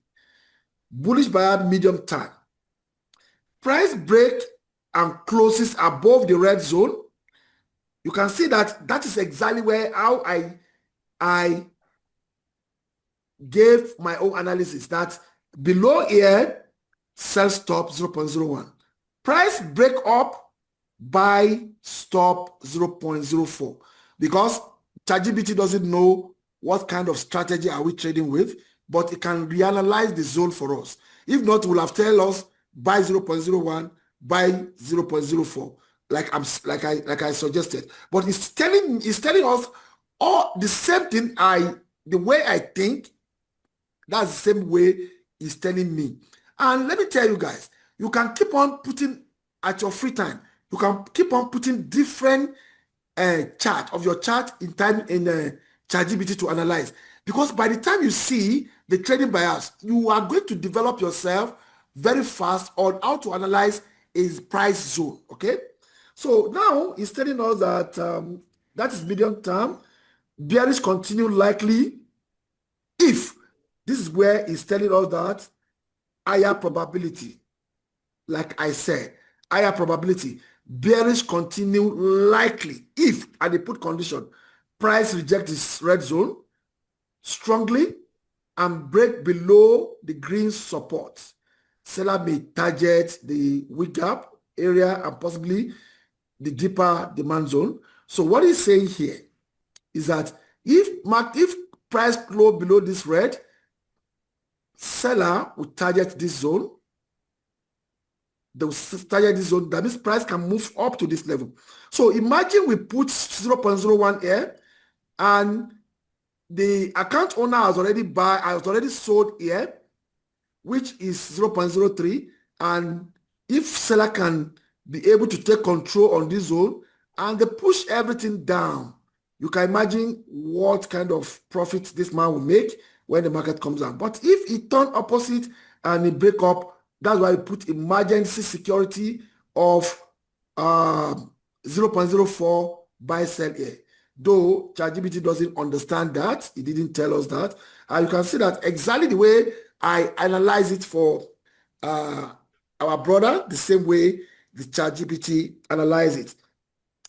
Bullish buyer medium term. Price break and closes above the red zone. You can see that that is exactly where how I gave my own analysis that below here, sell stop 0.01. Price break up, buy stop 0.04 because ChatGPT doesn't know what kind of strategy are we trading with, but it can reanalyze the zone for us. If not, it will have tell us buy 0.01, buy 0.04, like I suggested. But it's telling us all the same thing. The way I think, that's the same way it's telling me. And let me tell you guys, you can keep on putting at your free time. You can keep on putting different chart of your chart in ChatGPT to analyze. Because by the time you see the trading bias, you are going to develop yourself very fast on how to analyze a price zone. Okay. So now it's telling us that that is medium term. Bearish continue likely if this is where it's telling us that higher probability, like I said, higher probability, bearish continue likely if, and they put condition, price reject this red zone strongly and break below the green support. Seller may target the weak gap area and possibly the deeper demand zone. So what he's saying here is that if price close below this red, seller will target this zone. They will target this zone. That means price can move up to this level. So imagine we put 0.01 here. and the account owner has already sold here, which is 0.03, and if seller can be able to take control on this zone and they push everything down, you can imagine what kind of profit this man will make when the market comes down. But if it turns opposite and it break up, that's why we put emergency security of 0.04 buy sell here. Though ChatGPT doesn't understand that, it didn't tell us that. And you can see that exactly the way I analyze it for our brother, the same way the ChatGPT analyze it.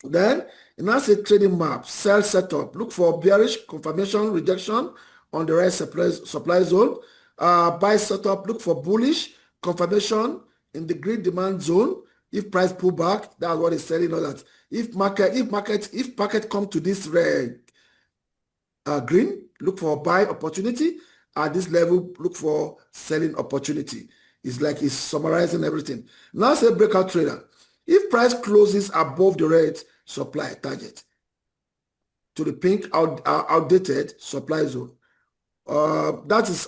Then it now says trading map, sell setup. Look for bearish confirmation, rejection on the right supply zone. Buy setup, look for bullish confirmation in the green demand zone. If price pull back, that's what it's telling us that if market come to this red green, look for buy opportunity. At this level, look for selling opportunity. It's like it's summarizing everything. Now say breakout trader. If price closes above the red supply target to the pink outdated supply zone, that is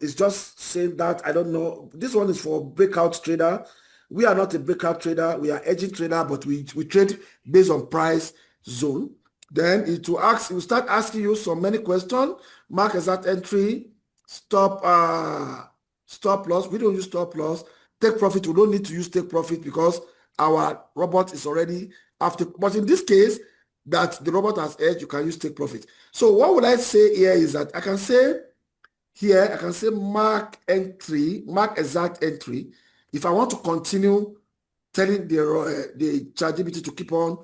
it's just saying that, I don't know. This one is for breakout trader. We are not a breakout trader. We are edging trader, but we trade based on price zone. Then it will start asking you so many questions. Mark exact entry, stop loss. We don't use stop loss. Take profit. We don't need to use take profit because our robot is already after. But in this case, that the robot has edge, you can use take profit. So what would I say here is that I can say here, I can say mark entry, mark exact entry. If I want to continue telling the ChatGPT to keep on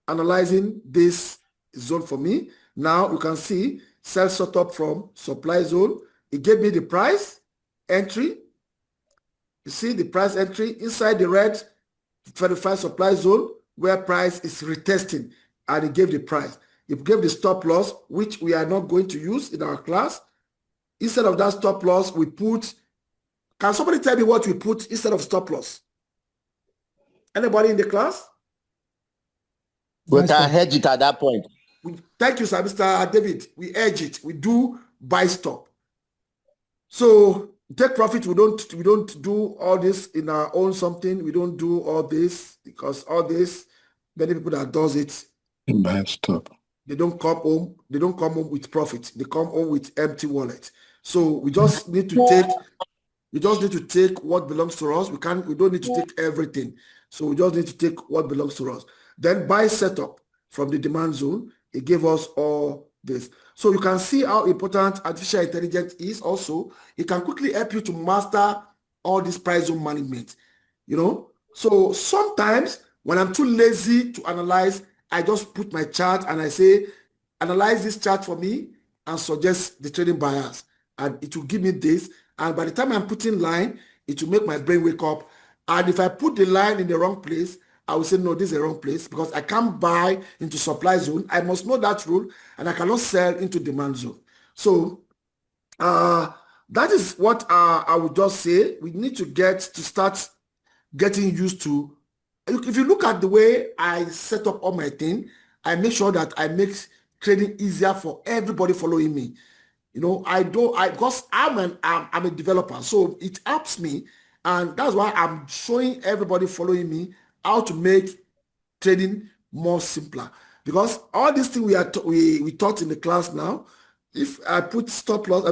analyzing this zone for me, now you can see sell setup from supply zone. It gave me the price entry. You see the price entry inside the red verified supply zone where price is retesting, and it gave the price. It gave the stop loss, which we are not going to use in our class. Instead of that stop loss, we put, can somebody tell me what we put instead of stop loss? Anybody in the class? We can hedge it at that point. Thank you, sir, Mr. David. We hedge it. We do buy stop. So take profit, we don't do all this in our own something. We don't do all this because all this, many people that does it, Buy stop. they don't come home with profit. They come home with empty wallet. So we just need to take what belongs to us. We don't need to take everything. So we just need to take what belongs to us. Then buy setup from the demand zone. It gave us all this. So you can see how important artificial intelligence is also. It can quickly help you to master all this price zone management. You know, so sometimes when I'm too lazy to analyze, I just put my chart and I say, analyze this chart for me and suggest the trading buyers. And it will give me this. And by the time I'm putting line, it will make my brain wake up. And if I put the line in the wrong place, I will say, no, this is the wrong place because I can't buy into supply zone. I must know that rule, and I cannot sell into demand zone. So that is what I would just say. We need to start getting used to. If you look at the way I set up all my thing, I make sure that I make trading easier for everybody following me. You know, because I'm a developer, so it helps me, and that's why I'm showing everybody following me how to make trading more simpler. Because all these things we taught in the class now, if I put stop loss,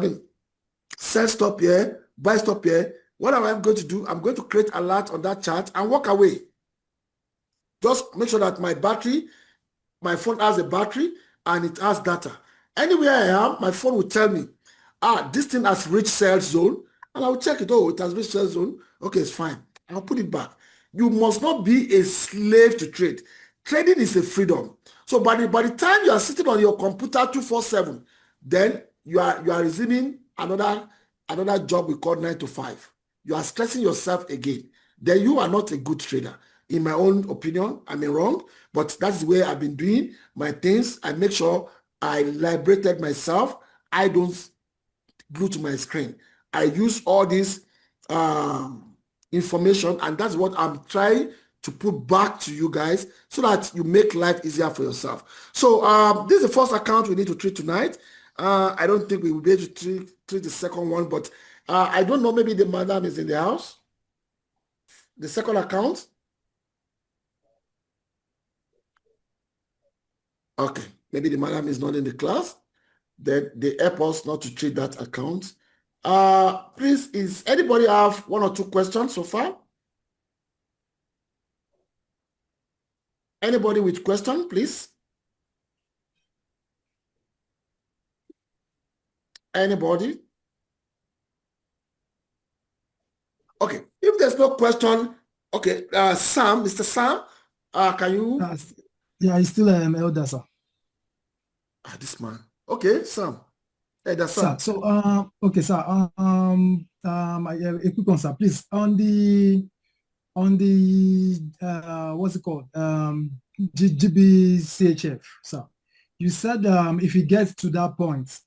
sell stop here, buy stop here, what am I going to do? I'm going to create a alert on that chart and walk away. Just make sure that my phone has a battery and it has data. Anywhere I am, my phone will tell me, this thing has reached sell zone, and I'll check it. Oh, it has reached sell zone. Okay, it's fine. I'll put it back. You must not be a slave to trade. Trading is a freedom. So by the time you are sitting on your computer 24/7, then you are resuming another job we call 9 to 5. You are stressing yourself again. Then you are not a good trader. In my own opinion, I may wrong, but that's the way I've been doing my things. I make sure I liberated myself. I don't glue to my screen. I use all this information, and that's what I'm trying to put back to you guys so that you make life easier for yourself. So this is the first account we need to treat tonight. I don't think we will be able to treat the second one, but I don't know, maybe the madam is in the house. The second account. Okay, maybe the madam is not in the class. Then they help us not to treat that account. Please, is anybody have one or two questions so far? Anybody with question, please? Anybody? Okay, if there's no question, okay, Sam, Mr. Sam, can you? Yeah, he's still elder, sir. This man. Okay, Sam. Elder Sam. Sir, so okay, sir. I have a quick one, sir. Please, on the what's it called? GBCHF, sir. You said if it gets to that point,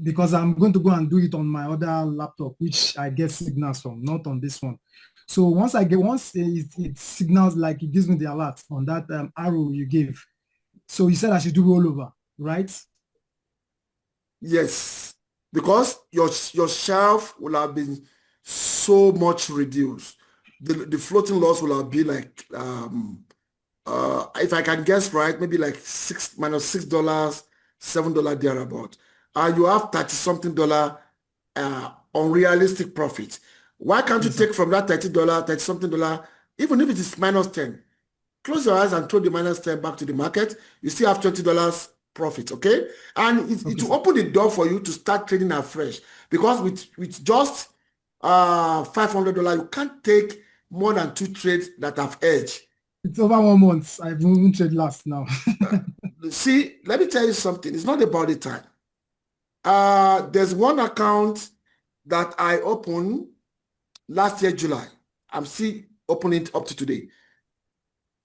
because I'm going to go and do it on my other laptop, which I get signals from, not on this one. So once it signals, like it gives me the alert on that arrow you gave. So you said I should do rollover, right? Yes, because your shelf will have been so much reduced. The floating loss will have been like if I can guess right, maybe like $6 $7 thereabout. You have $30-something unrealistic profit. Why can't you take from that $30-something, even if it is -10? Close your eyes and throw the -10 back to the market. You still have $20 profit, okay? And it will open the door for you to start trading afresh. Because with just $500, you can't take more than 2 trades that have edge. It's over 1 month. I've even traded last now. See, let me tell you something. It's not about the time. There's one account that I opened last year, July. I'm still opening it up to today.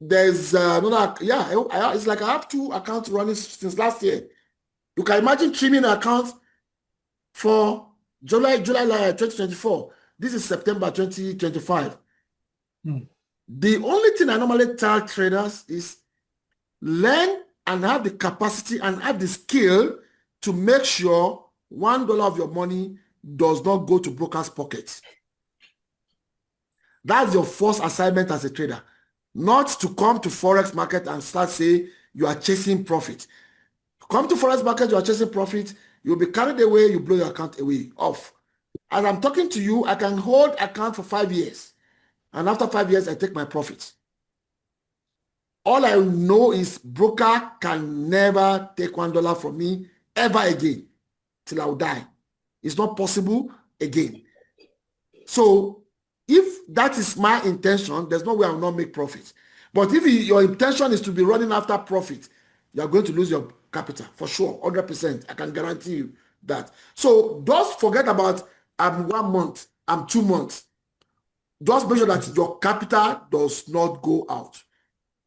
There's another, it's like I have 2 accounts running since last year. You can imagine trimming an account for July 2024. This is September 2025. The only thing I normally tell traders is learn and have the capacity and have the skill to make sure $1 of your money does not go to broker's pocket. That's your first assignment as a trader. Not to come to Forex market and start saying you are chasing profit. Come to Forex market, you are chasing profit, you'll be carried away, you blow your account away, off. As I'm talking to you, I can hold account for 5 years. And after 5 years, I take my profit. All I know is broker can never take $1 from me ever again till I'll die. It's not possible again. So if that is my intention, there's no way I will not make profit. But if your intention is to be running after profit, you are going to lose your capital for sure, 100%. I can guarantee you that. So just forget about I'm 1 month, I'm 2 months. Just make sure that your capital does not go out.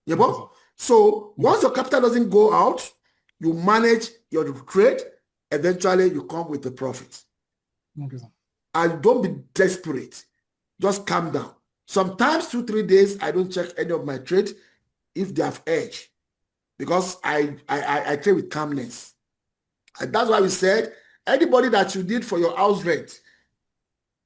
Yeah, but so once your capital doesn't go out, you manage your trade. Eventually, you come with the profit. Okay, sir. And don't be desperate. Just calm down. Sometimes 2-3 days, I don't check any of my trades if they have edge, because I trade with calmness. And that's why we said anybody that you did for your house rent,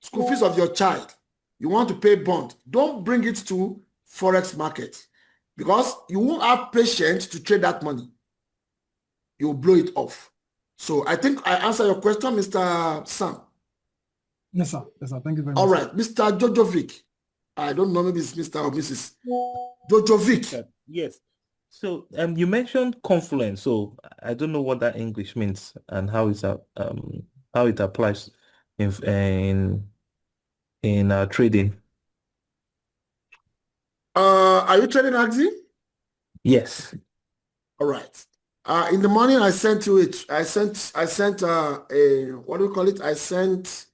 school fees of your child, you want to pay bond, don't bring it to Forex market, because you won't have patience to trade that money. You'll blow it off. So I think I answered your question, Mr. Sam. Yes, sir. Yes, sir. Thank you very much. All right, Mr. Jojovic. I don't know, maybe it's Mr. or Mrs. Jojovic. Yes. So you mentioned confluence. So I don't know what that English means and how it applies in trading. Are you trading Axie? Yes. All right. In the morning, I sent you it. I sent a what do you call it? I sent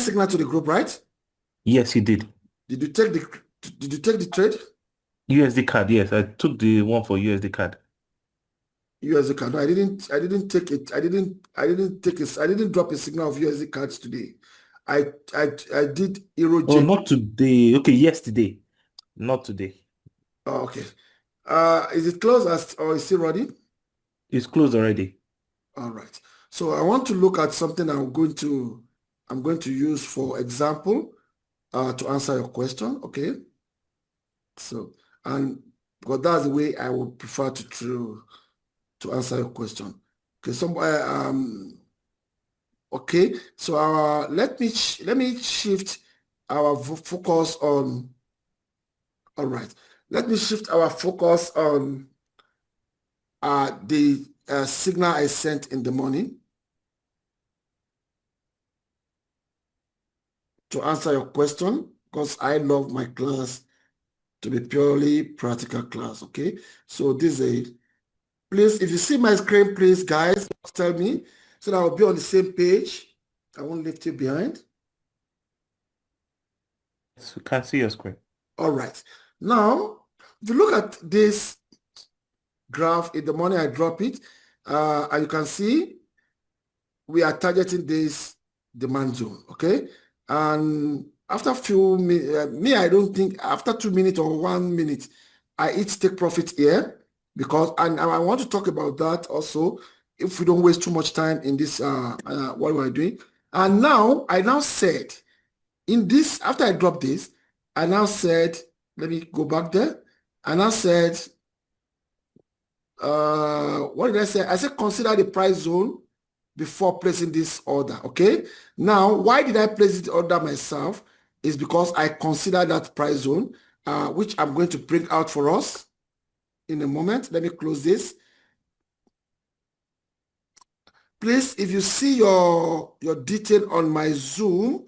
signal to the group, right? Yes, you did. Did you take the trade? USD card. Yes, I took the one for USD card. USD card. No, I didn't take it. I didn't take it. I didn't drop a signal of USD cards today. I did Euro Oh, not today. Okay, yesterday. Not today. Oh, okay. Is it closed or is it ready? It's closed already. All right. So I want to look at something I'm going to use for example to answer your question. Okay. So, and because that's the way I would prefer to answer your question. Okay. Okay. So let me shift our focus on. All right. Let me shift our focus on the signal I sent in the morning to answer your question, because I love my class to be purely practical class. Okay. So this is please, if you see my screen, please guys, tell me so that I'll be on the same page. I won't leave you behind. So you can see your screen. All right. Now, if you look at this graph in the morning, I drop it, and you can see we are targeting this demand zone. Okay. And after a few minutes, I don't think after 2 minutes or 1 minute, I take profit here because, and I want to talk about that also if we don't waste too much time in this, what we're doing. And now, I now said in this, after I dropped this, I now said, let me go back there. I now said, what did I say? I said, consider the price zone before placing this order. Okay. Now, why did I place the order myself? Is because I consider that price zone, which I'm going to bring out for us in a moment. Let me close this. Please, if you see your detail on my Zoom,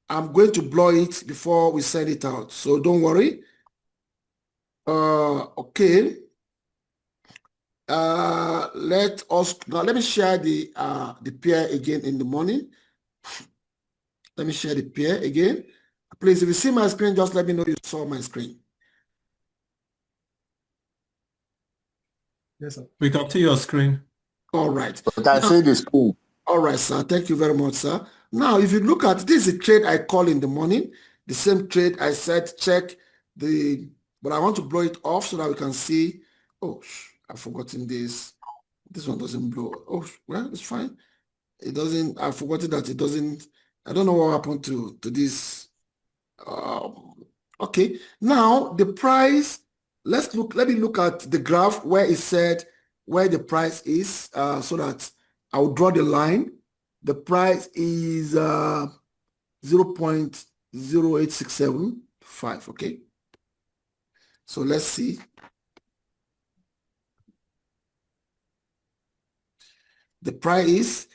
I'm going to blur it before we send it out. So don't worry. Okay. Let me share the pair again in the morning. Let me share the pair again. Please, if you see my screen, just let me know you saw my screen. Yes, sir. We can see your screen. All right. But I see the screen. All right, sir. Thank you very much, sir. Now, if you look at this is a trade I call in the morning. The same trade I said check but I want to blow it off so that we can see. Oh, I've forgotten this. This one doesn't blow. Oh, well, it's fine. It doesn't. I've forgotten that it doesn't. I don't know what happened to this. Okay. Now the price. Let me look at the graph where it said where the price is, so that I'll draw the line. The price is 0.08675. Okay. So let's see. The price is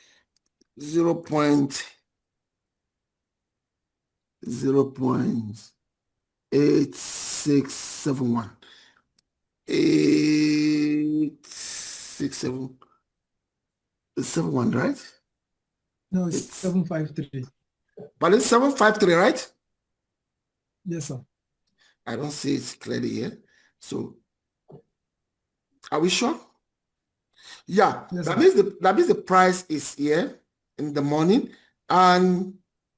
0.8671. 86771, right? No, it's 753. But it's 753, right? Yes, sir. I don't see it clearly here. So are we sure? Yeah, yes, that means the price is here in the morning, and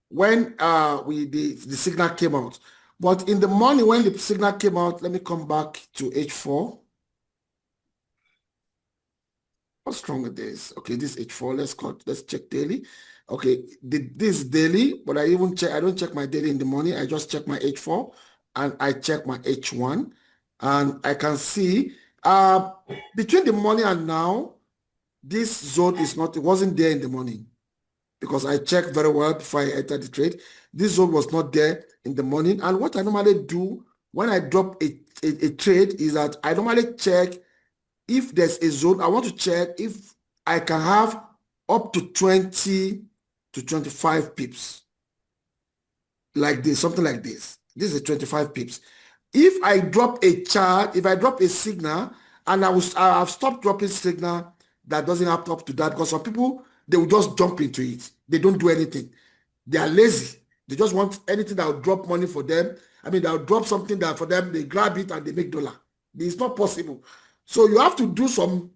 when the signal came out. But in the morning when the signal came out, let me come back to H4. How strong it is? Okay, this H4. Let's check daily. Okay, this is daily, but I don't check my daily in the morning. I just check my H4 and I check my H1, and I can see between the morning and now, this zone it wasn't there in the morning, because I checked very well before I entered the trade. This zone was not there in the morning. And what I normally do when I drop a trade is that I normally check if there's a zone. I want to check if I can have up to 20 to 25 pips. Like this, something like this. This is 25 pips. If I drop a chart, if I drop a signal, and I've stopped dropping signal that doesn't have up to that, because some people, they will just jump into it. They don't do anything. They are lazy. They just want anything that will drop money for them. I mean, they'll drop something that for them, they grab it and they make dollar. It's not possible. So you have to do some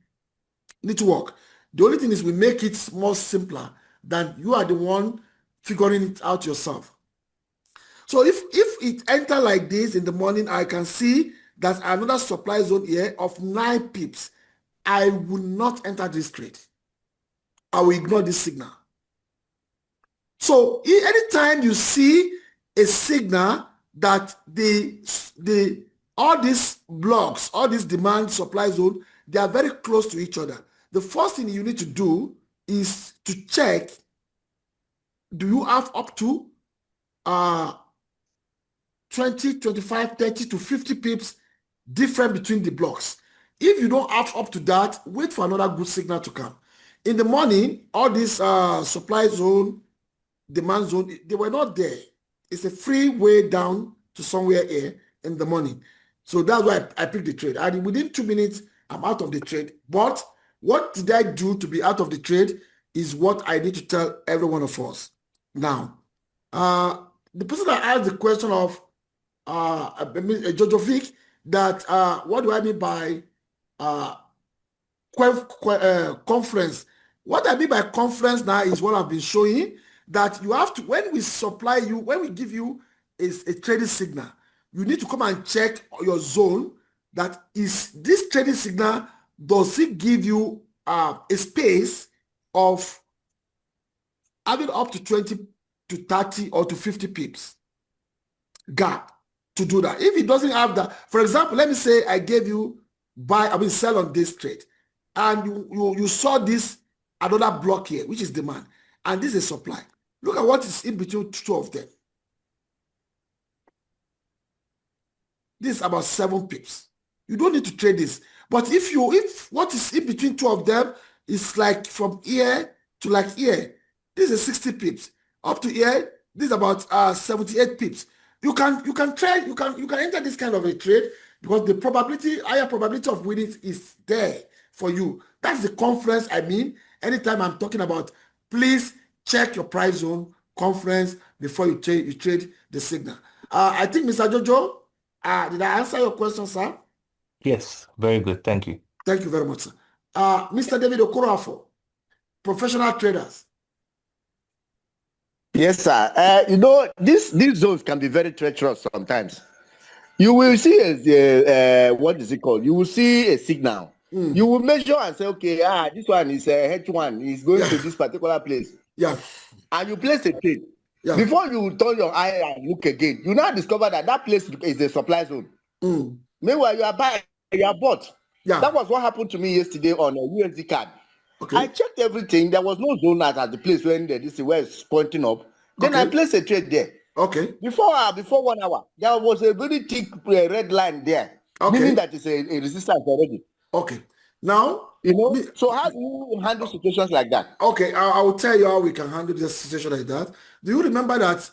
little work. The only thing is we make it more simpler than you are the one figuring it out yourself. So if it enter like this in the morning, I can see there's another supply zone here of 9 pips. I will not enter this trade. I will ignore this signal. So anytime you see a signal that all these blocks, all these demand supply zone, they are very close to each other. The first thing you need to do is to check, do you have up to 20, 25, 30 to 50 pips different between the blocks? If you don't have up to that, wait for another good signal to come. In the morning, all these supply zone, demand zone, they were not there. It's a free way down to somewhere here in the morning. So that's why I picked the trade. And within 2 minutes, I'm out of the trade. But what did I do to be out of the trade is what I need to tell every one of us. Now, the person that asked the question of Jojovic, that what do I mean by conference? What I mean by conference now is what I've been showing, that you have to, when we supply you, when we give you a trading signal, you need to come and check your zone. That is, this trading signal, does it give you a space of having up to 20 to 30 or to 50 pips gap to do that? If it doesn't have that, for example, let me say I gave you sell on this trade, and you saw this another block here, which is demand, and this is supply. Look at what is in between two of them. This is about 7 pips. You don't need to trade this. But if what is in between two of them is like from here to like here, this is 60 pips. Up to here, this is about 78 pips. You can enter this kind of a trade because the higher probability of winning is there for you. That's the conference I mean. Anytime I'm talking about, please check your price zone conference before you trade the signal. I think, Mr. Jojo, did I answer your question, sir? Yes, very good. Thank you. Thank you very much, sir. Mr. David Okorafo, professional traders. Yes, sir. These zones can be very treacherous sometimes. You will see what is it called? You will see a signal. You will measure and say, okay, this one is H1, is going to this particular place. Yeah. And you place a trade. Yeah. Before you turn your eye and look again, you now discover that place is a supply zone. Meanwhile, you are buying, you are bought. Yeah. That was what happened to me yesterday on a USD card. Okay. I checked everything. There was no zone at the place where it's pointing up. Then I placed a trade there. Okay. Before 1 hour, there was a very thick red line there. Okay. Meaning that it's a resistance already. Okay. Now, so how do you handle situations like that? Okay, I will tell you how we can handle this situation like that. Do you remember that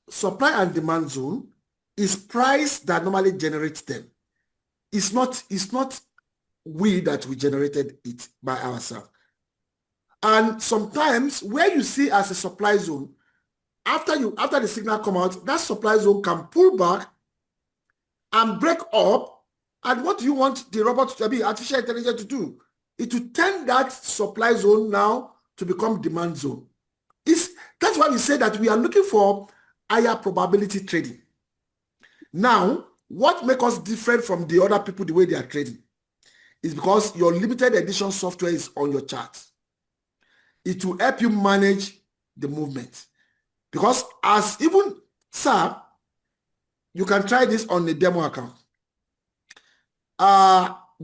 supply and demand zone is price that normally generates them? It's not we that we generated it by ourselves. And sometimes where you see as a supply zone, after the signal come out, that supply zone can pull back and break up. And what do you want the robot to be, artificial intelligence, to do? It will turn that supply zone now to become demand zone. That's why we say that we are looking for higher probability trading. Now, what makes us different from the other people the way they are trading is because your limited edition software is on your chart. It will help you manage the movement. Because you can try this on the demo account.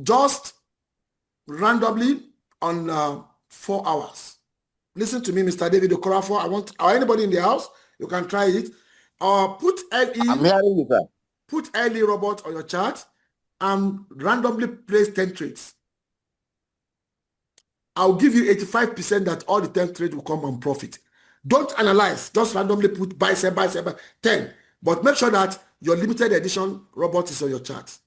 Just randomly on 4 hours. Listen to me, Mr. David Okorafo. Or anybody in the house, you can try it. Put LE. I'm hearing you, sir. Put LE robot on your chart and randomly place 10 trades. I'll give you 85% that all the 10 trades will come on profit. Don't analyze. Just randomly put buy, sell, 10. But make sure that your limited edition robot is on your chart.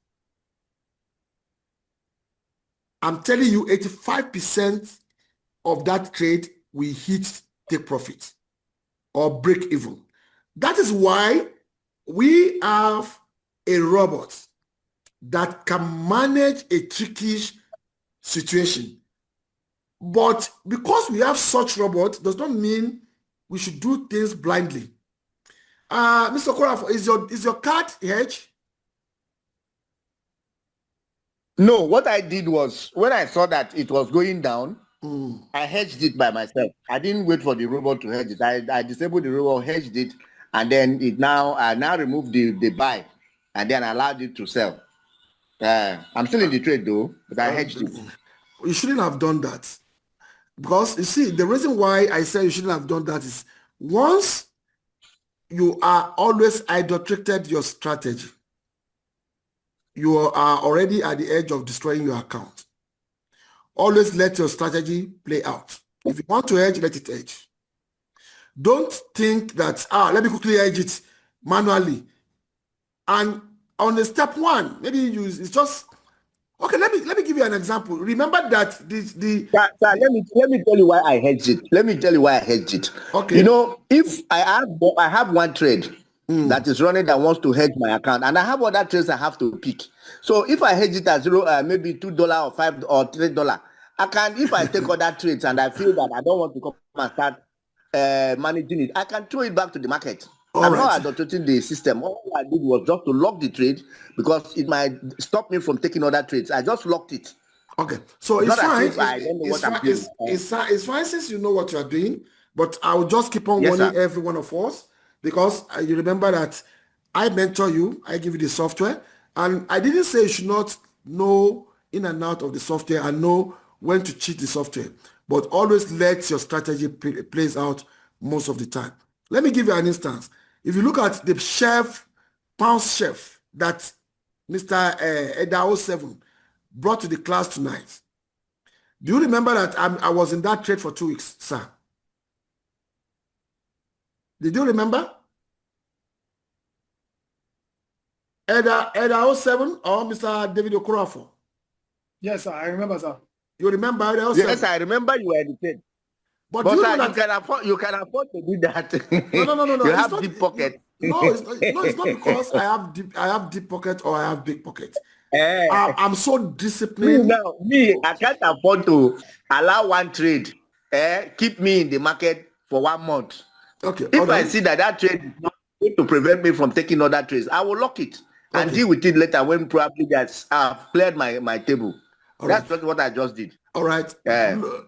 I'm telling you, 85% of that trade will hit take profit or break even. That is why we have a robot that can manage a tricky situation. But because we have such robot, does not mean we should do things blindly. Mr. Korafo, is your card hedge? No, what I did was when I saw that it was going down, I hedged it by myself. I didn't wait for the robot to hedge it. I disabled the robot, hedged it, and then I now removed the buy, and then allowed it to sell. I'm still in the trade though, but I hedged it. You shouldn't have done that. Because you see, the reason why I say you shouldn't have done that is once you are always idolatrated your strategy, you are already at the edge of destroying your account. Always let your strategy play out. If you want to hedge, let it hedge. Don't think that, let me quickly hedge it manually. And on the step one, maybe it's just, okay, let me give you an example. Remember that Sir, let me tell you why I hedged it. Let me tell you why I hedged it. Okay. You know, if I have one trade that is running that wants to hedge my account, and I have other trades I have to pick. So if I hedge it at maybe $2 or $5 or $3, I can, if I take other trades and I feel that I don't want to come and start managing it, I can throw it back to the market. I'm not adulterating the system. All I did was just to lock the trade because it might stop me from taking other trades. I just locked it. Okay, so it's fine. It's fine since you know what you are doing, but I'll just keep on warning every one of us because you remember that I mentor you, I give you the software, and I didn't say you should not know in and out of the software and know when to cheat the software, but always let your strategy plays out most of the time. Let me give you an instance. If you look at the pound chef that Mr. Edao 7 brought to the class tonight, do you remember that I was in that trade for 2 weeks, sir? Did you remember? Edao 7 or Mr. David Okorafo? Yes, sir, I remember, sir. You remember Edao 7? Yes, I remember you were in the trade. But sir, you can afford to do that. No. You have deep pocket. No, it's not because I have deep pocket or I have big pocket. I'm so disciplined. I can't afford to allow one trade keep me in the market for 1 month. Okay. If I see that trade is not going to prevent me from taking other trades, I will lock it and deal with it later when probably that's cleared my table. That's just what I just did. All right.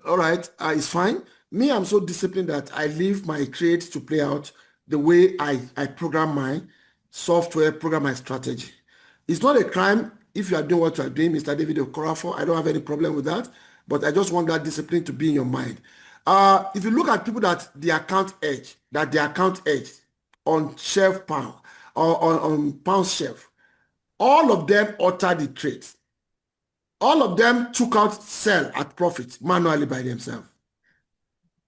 All right. It's fine. Me, I'm so disciplined that I leave my trade to play out the way I program my software, program my strategy. It's not a crime if you are doing what you are doing, Mr. David Okorafo. I don't have any problem with that, but I just want that discipline to be in your mind. If you look at people that the account edge on shelf pound or on pound shelf, all of them altered the trades. All of them took out sell at profit manually by themselves.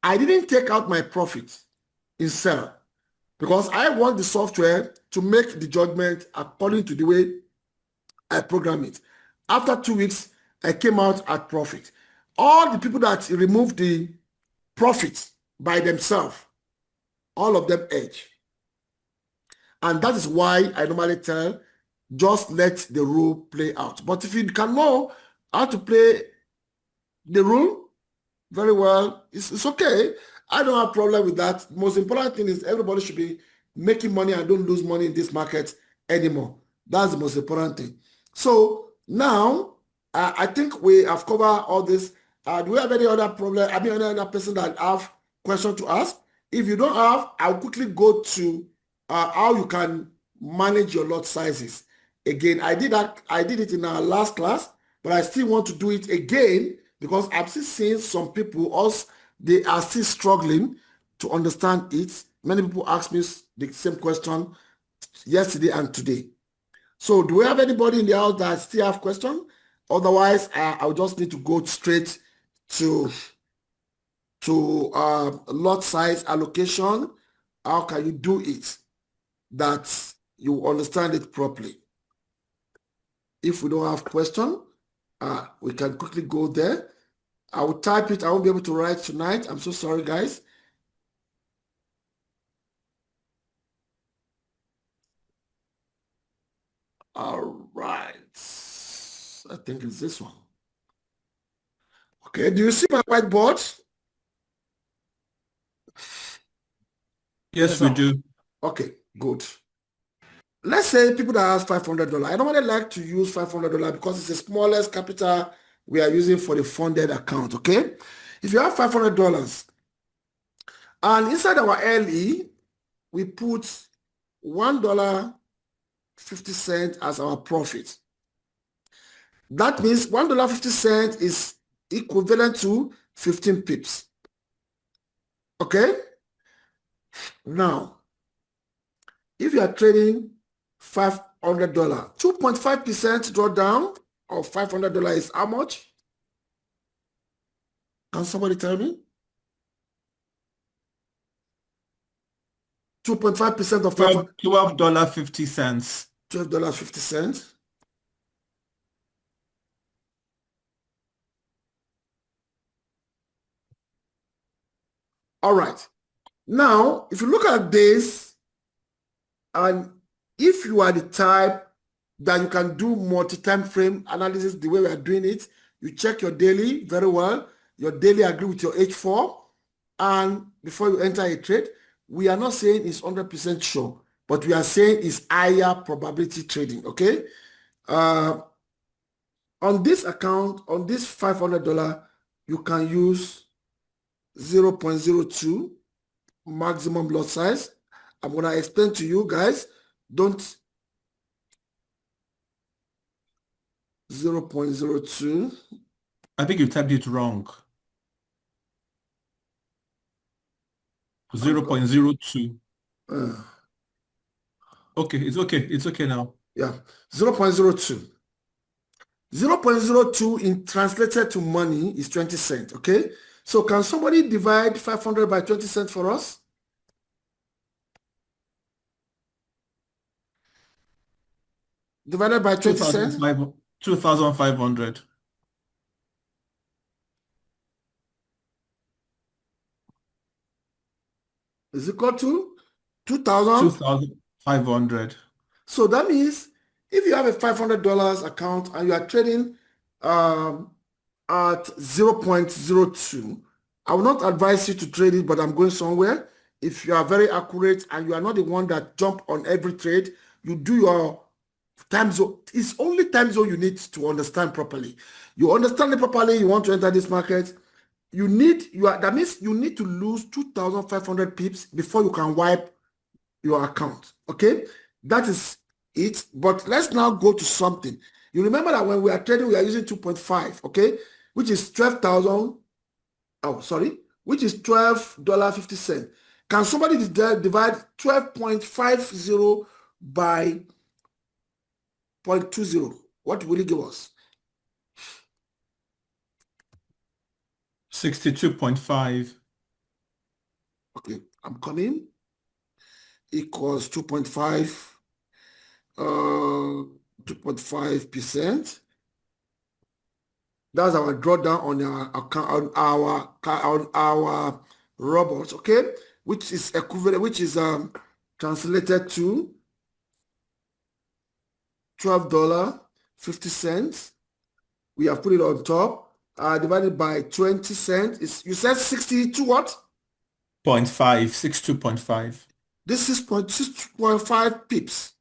I didn't take out my profit in sell because I want the software to make the judgment according to the way I program it. After 2 weeks, I came out at profit. All the people that removed the profit by themselves, all of them edge. And that is why I normally tell, just let the rule play out. But if you can know how to play the rule very well, it's okay. I don't have a problem with that. Most important thing is everybody should be making money and don't lose money in this market anymore. That's the most important thing. So now, I think we have covered all this. Do we have any other problem? Any other person that have question to ask? If you don't have, I'll quickly go to how you can manage your lot sizes. Again, I did it in our last class, but I still want to do it again because I'm still seeing some people they are still struggling to understand it. Many people ask me the same question yesterday and today. So do we have anybody in the house that still have question? Otherwise, I'll just need to go straight to lot size allocation. How can you do it that you understand it properly? If we don't have question, we can quickly go there. I will type it. I won't be able to write tonight. I'm so sorry, guys. All right. I think it's this one. Okay. Do you see my whiteboard? Yes, we do. Okay, good. Let's say people that have $500. I normally like to use $500 because it's the smallest capital we are using for the funded account, okay? If you have $500 and inside our LE, we put $1.50 as our profit. That means $1.50 is equivalent to 15 pips. Okay? Now, if you are trading $500, 2.5% drawdown of $500 is how much? Can somebody tell me? 2.5% of $12.50. $12.50. All right. Now, if you look at this, and if you are the type that you can do multi-time frame analysis the way we are doing it, you check your daily very well, your daily agree with your H4, and before you enter a trade, we are not saying it's 100% sure, but we are saying it's higher probability trading, okay? On this account, on this $500, you can use 0.02 maximum lot size. I'm going to explain to you guys, don't 0.02. I think you typed it wrong. 0.02. Okay, it's okay. It's okay now. Yeah, 0.02. 0.02 in translated to money is 20 cents, okay? So can somebody divide 500 by 20 cents for us? Divided by 20 cents? 2,500. Is equal to 2,000? 2,500. So that means if you have a $500 account and you are trading at 0.02, I will not advise you to trade it, but I'm going somewhere. If you are very accurate and you are not the one that jump on every trade, you do your time zone. It's only time zone you need to understand properly. You understand it properly, you want to enter this market, that means you need to lose 2,500 pips before you can wipe your account, okay? That is it, but let's now go to something. You remember that when we are trading, we are using 2.5, okay? Which is which is $12.50. Can somebody divide 12.50 by 0.20? What will it give us? 62.5. Okay, I'm coming. Equals 2.5%. That's our drawdown on our account, on our robots, okay? Which is equivalent, which is translated to $12.50. We have put it on top. Divided by 20 cents. You said 62 what? 62.5. This is 6.5 pips.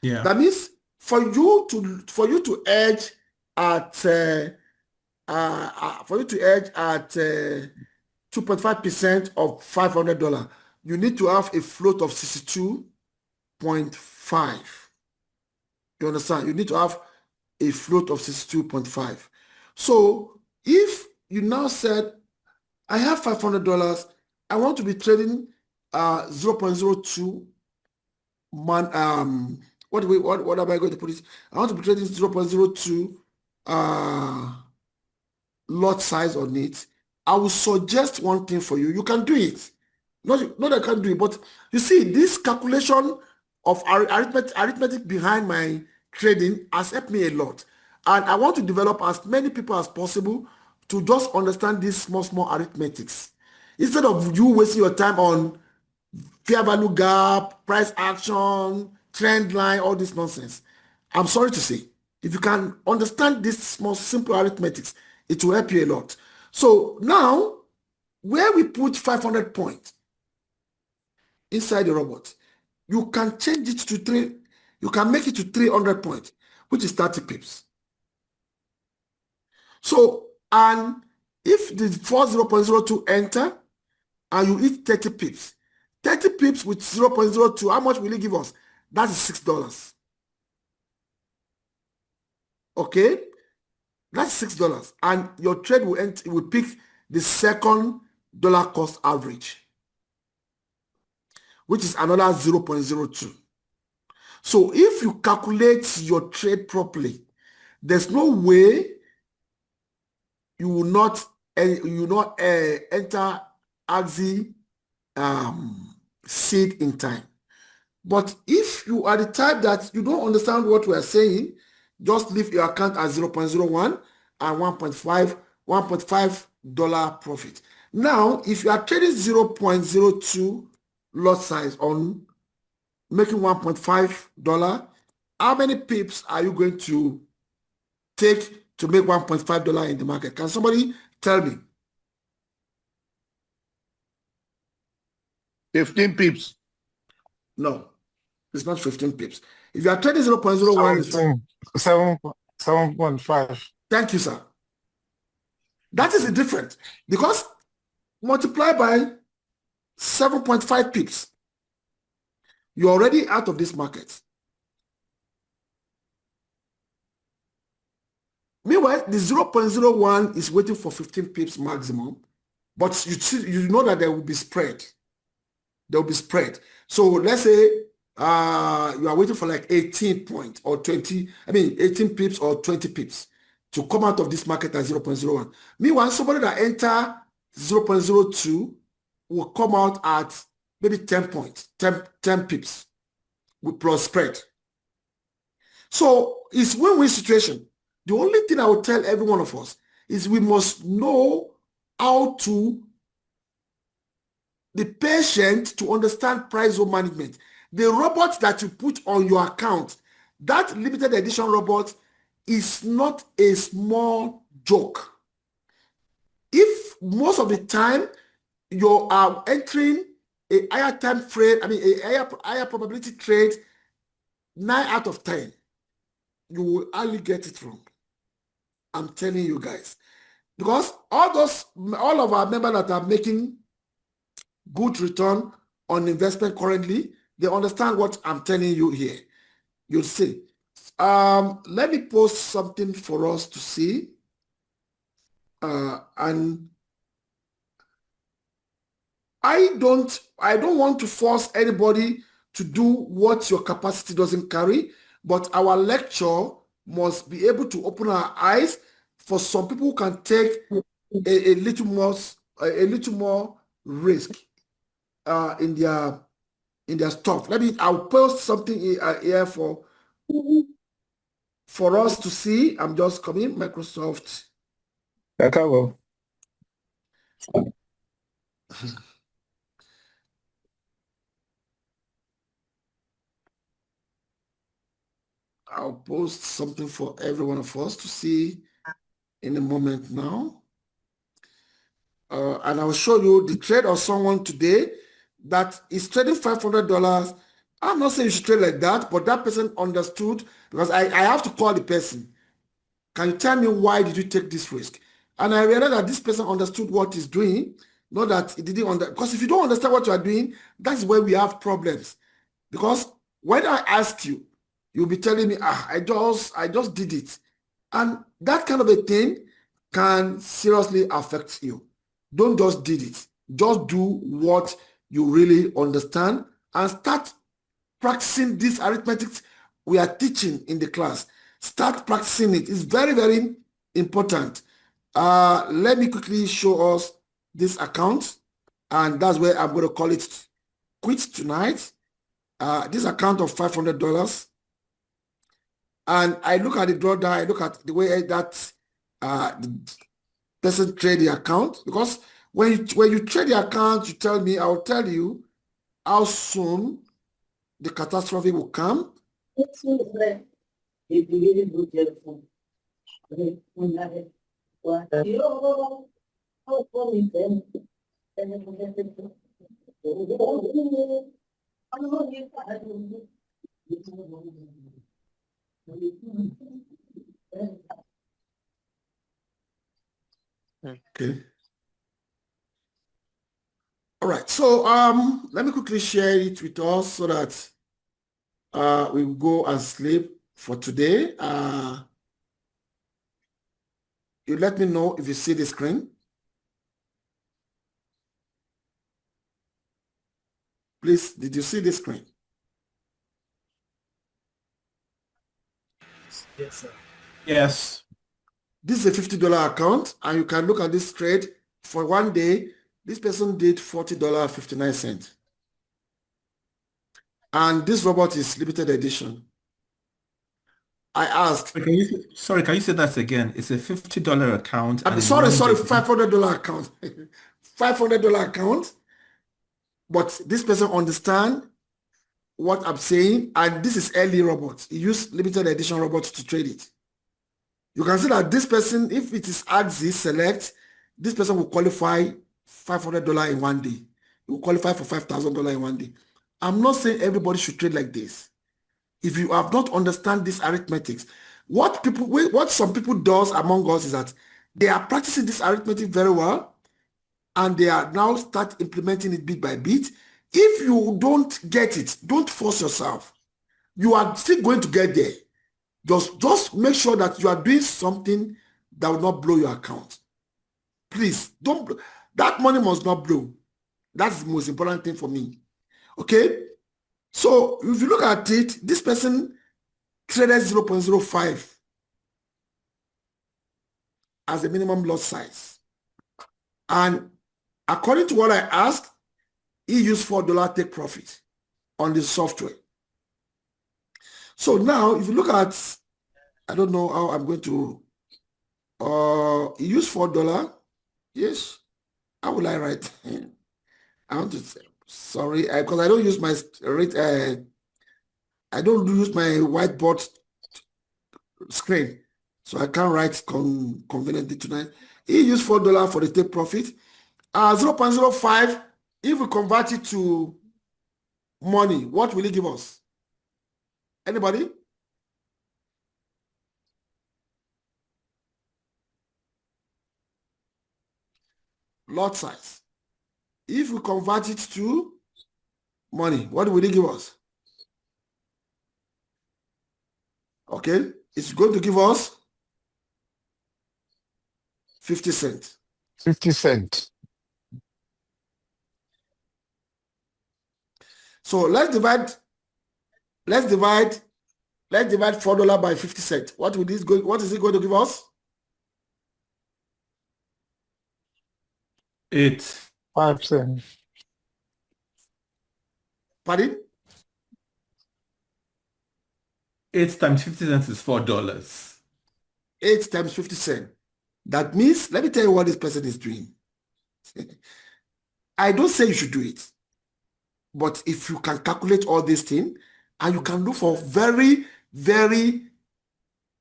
Yeah. That means for you to edge at 2.5% of $500, you need to have a float of 62.5. You understand? You need to have a float of 62.5. So if you now said, I have $500, I want to be trading 0.02 what am I going to put it? I want to be trading 0.02 lot size on it. I will suggest one thing for you. You can do it. Not I can't do it, but you see, this calculation of arithmetic behind my trading has helped me a lot. And I want to develop as many people as possible to just understand these small arithmetics. Instead of you wasting your time on fair value gap, price action, trend line, all this nonsense. I'm sorry to say, if you can understand this small, simple arithmetics, it will help you a lot. So now, where we put 500 points, inside the robot, you can change it to 3, you can make it to 300 points, which is 30 pips. So, and if the first 0.02 enter, and you eat 30 pips, 30 pips with 0.02, how much will it give us? That is $6. Okay? That's $6. And your trade will pick the second dollar cost average, which is another 0.02. So if you calculate your trade properly, there's no way you will not enter AXI seed in time. But if you are the type that you don't understand what we are saying, just leave your account at 0.01 and $1.5 profit. Now, if you are trading 0.02 lot size on making $1.5, how many pips are you going to take to make $1.5 in the market? Can somebody tell me? 15 pips. No, it's not 15 pips. If you are trading 0.01, 7.5. Thank you, sir. That is the difference, because multiply by 7.5 pips, you're already out of this market. Meanwhile, the 0.01 is waiting for 15 pips maximum, but you know that there will be spread. There will be spread. So let's say you are waiting for like 18 points or 18 pips or 20 pips to come out of this market at 0.01. Meanwhile, somebody that enter 0.02 will come out at maybe 10 points, 10 pips with plus spread. So it's win-win situation. The only thing I will tell every one of us is we must know how to be patient to understand price zone management. The robot that you put on your account, that limited edition robot, is not a small joke. If most of the time you are entering a higher time frame, a higher probability trade, 9 out of 10, you will hardly get it wrong. I'm telling you guys. Because all of our members that are making good return on investment currently, they understand what I'm telling you here. You'll see. Let me post something for us to see. And I don't want to force anybody to do what your capacity doesn't carry, but our lecture must be able to open our eyes for some people who can take a little more risk in their stuff. I'll post something here for us to see. I'm just coming. Microsoft. I'll post something for every one of us to see in a moment now. And I'll show you the trade of someone today that is trading $500. I'm not saying you should trade like that, but that person understood, because I have to call the person. Can you tell me why did you take this risk? And I realized that this person understood what he's doing, not that he didn't because if you don't understand what you are doing, that's where we have problems. Because when I ask you, you'll be telling me, I just did it. And that kind of a thing can seriously affect you. Don't just did it. Just do what you really understand and start practicing this arithmetic we are teaching in the class. Start practicing it. It's very, very important. Let me quickly show us this account, and that's where I'm going to call it quit tonight. This account of $500, and I look at the drawdown. I look at the way that the person trade the account, because when you trade the account, you tell me, I will tell you how soon the catastrophe will come. Okay. All right. So let me quickly share it with us so that we will go and sleep for today. You let me know if you see the screen. Please, did you see the screen? Yes, sir. Yes. This is a $50 account, and you can look at this trade. For one day, this person did $40.59. And this robot is limited edition. I asked. Can you say that again? It's a $50 account. I'm and sorry, one day- $500 account. $500 account. But this person understand what I'm saying, and this is early robots. He used limited edition robots to trade it. You can see that this person, if it is Axis Select, this person will qualify $500 in one day. He will qualify for $5,000 in one day. I'm not saying everybody should trade like this. If you have not understand this arithmetics, what some people does among us is that they are practicing this arithmetic very well, and they are now start implementing it bit by bit. If you don't get it, don't force yourself. You are still going to get there. Just make sure that you are doing something that will not blow your account. Please, don't. That money must not blow. That's the most important thing for me. Okay? So if you look at it, this person traded 0.05 as the minimum lot size. And according to what I asked, he used $4 take profit on the software. So now, if you look at, I don't know how I'm going to, he used $4. Yes. How will I write? I want to say, sorry, because I don't use my I don't use my whiteboard screen, so I can't write conveniently tonight. He used $4 for the take profit. 0.05, if we convert it to money, what will it give us? Anybody? Lot size. If we convert it to money, what will it give us? Okay, it's going to give us 50 cents. 50 cents. So let's divide $4 by 50 cents. What is it going to give us? It's 5 cents. Pardon? 8 times 50 cents is $4. 8 times 50 cents. That means, let me tell you what this person is doing. I don't say you should do it. But if you can calculate all these things, and you can look for very, very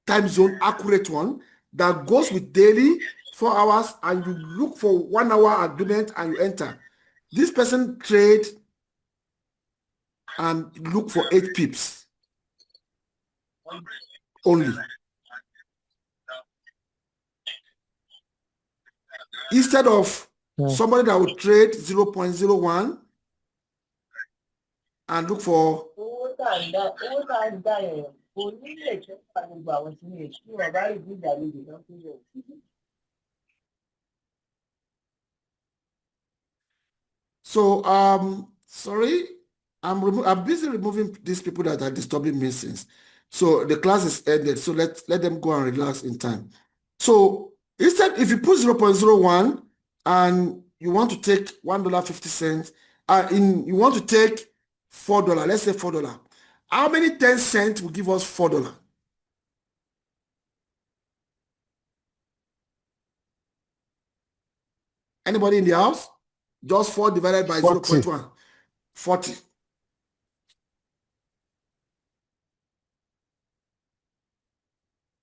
time zone accurate one that goes with daily 4 hours, and you look for 1 hour agreement and you enter. This person trade and look for 8 pips only. Instead of somebody that would trade 0.01 and look for sorry, I'm busy removing these people that are disturbing me since. So the class is ended. So let them go and relax in time. So instead, if you put 0.01 and you want to take $1.50, you want to take $4, let's say $4. How many 10 cents will give us $4? Anybody in the house? Just 4 divided by 0.1. 40.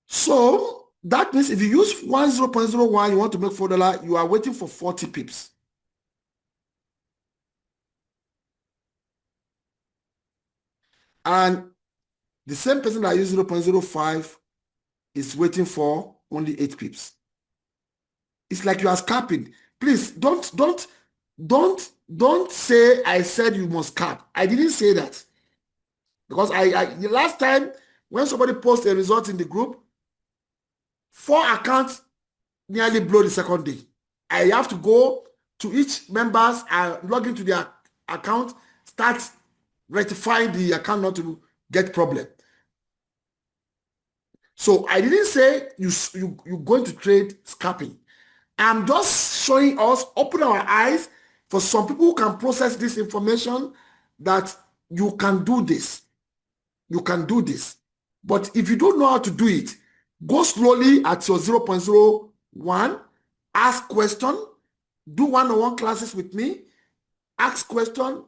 So that means if you use 0.01, you want to make $4, you are waiting for 40 pips. And the same person that used 0.05 is waiting for only 8 pips. It's like you are scalping. Please don't say I said you must scalp. I didn't say that. Because the last time when somebody posts a result in the group, 4 accounts nearly blow the second day. I have to go to each members and log into their account, start rectifying the account not to get problem. So I didn't say you're going to trade scalping. I'm just showing us, open our eyes for some people who can process this information that you can do this. You can do this. But if you don't know how to do it, go slowly at your 0.01, ask question, do one-on-one classes with me, ask question,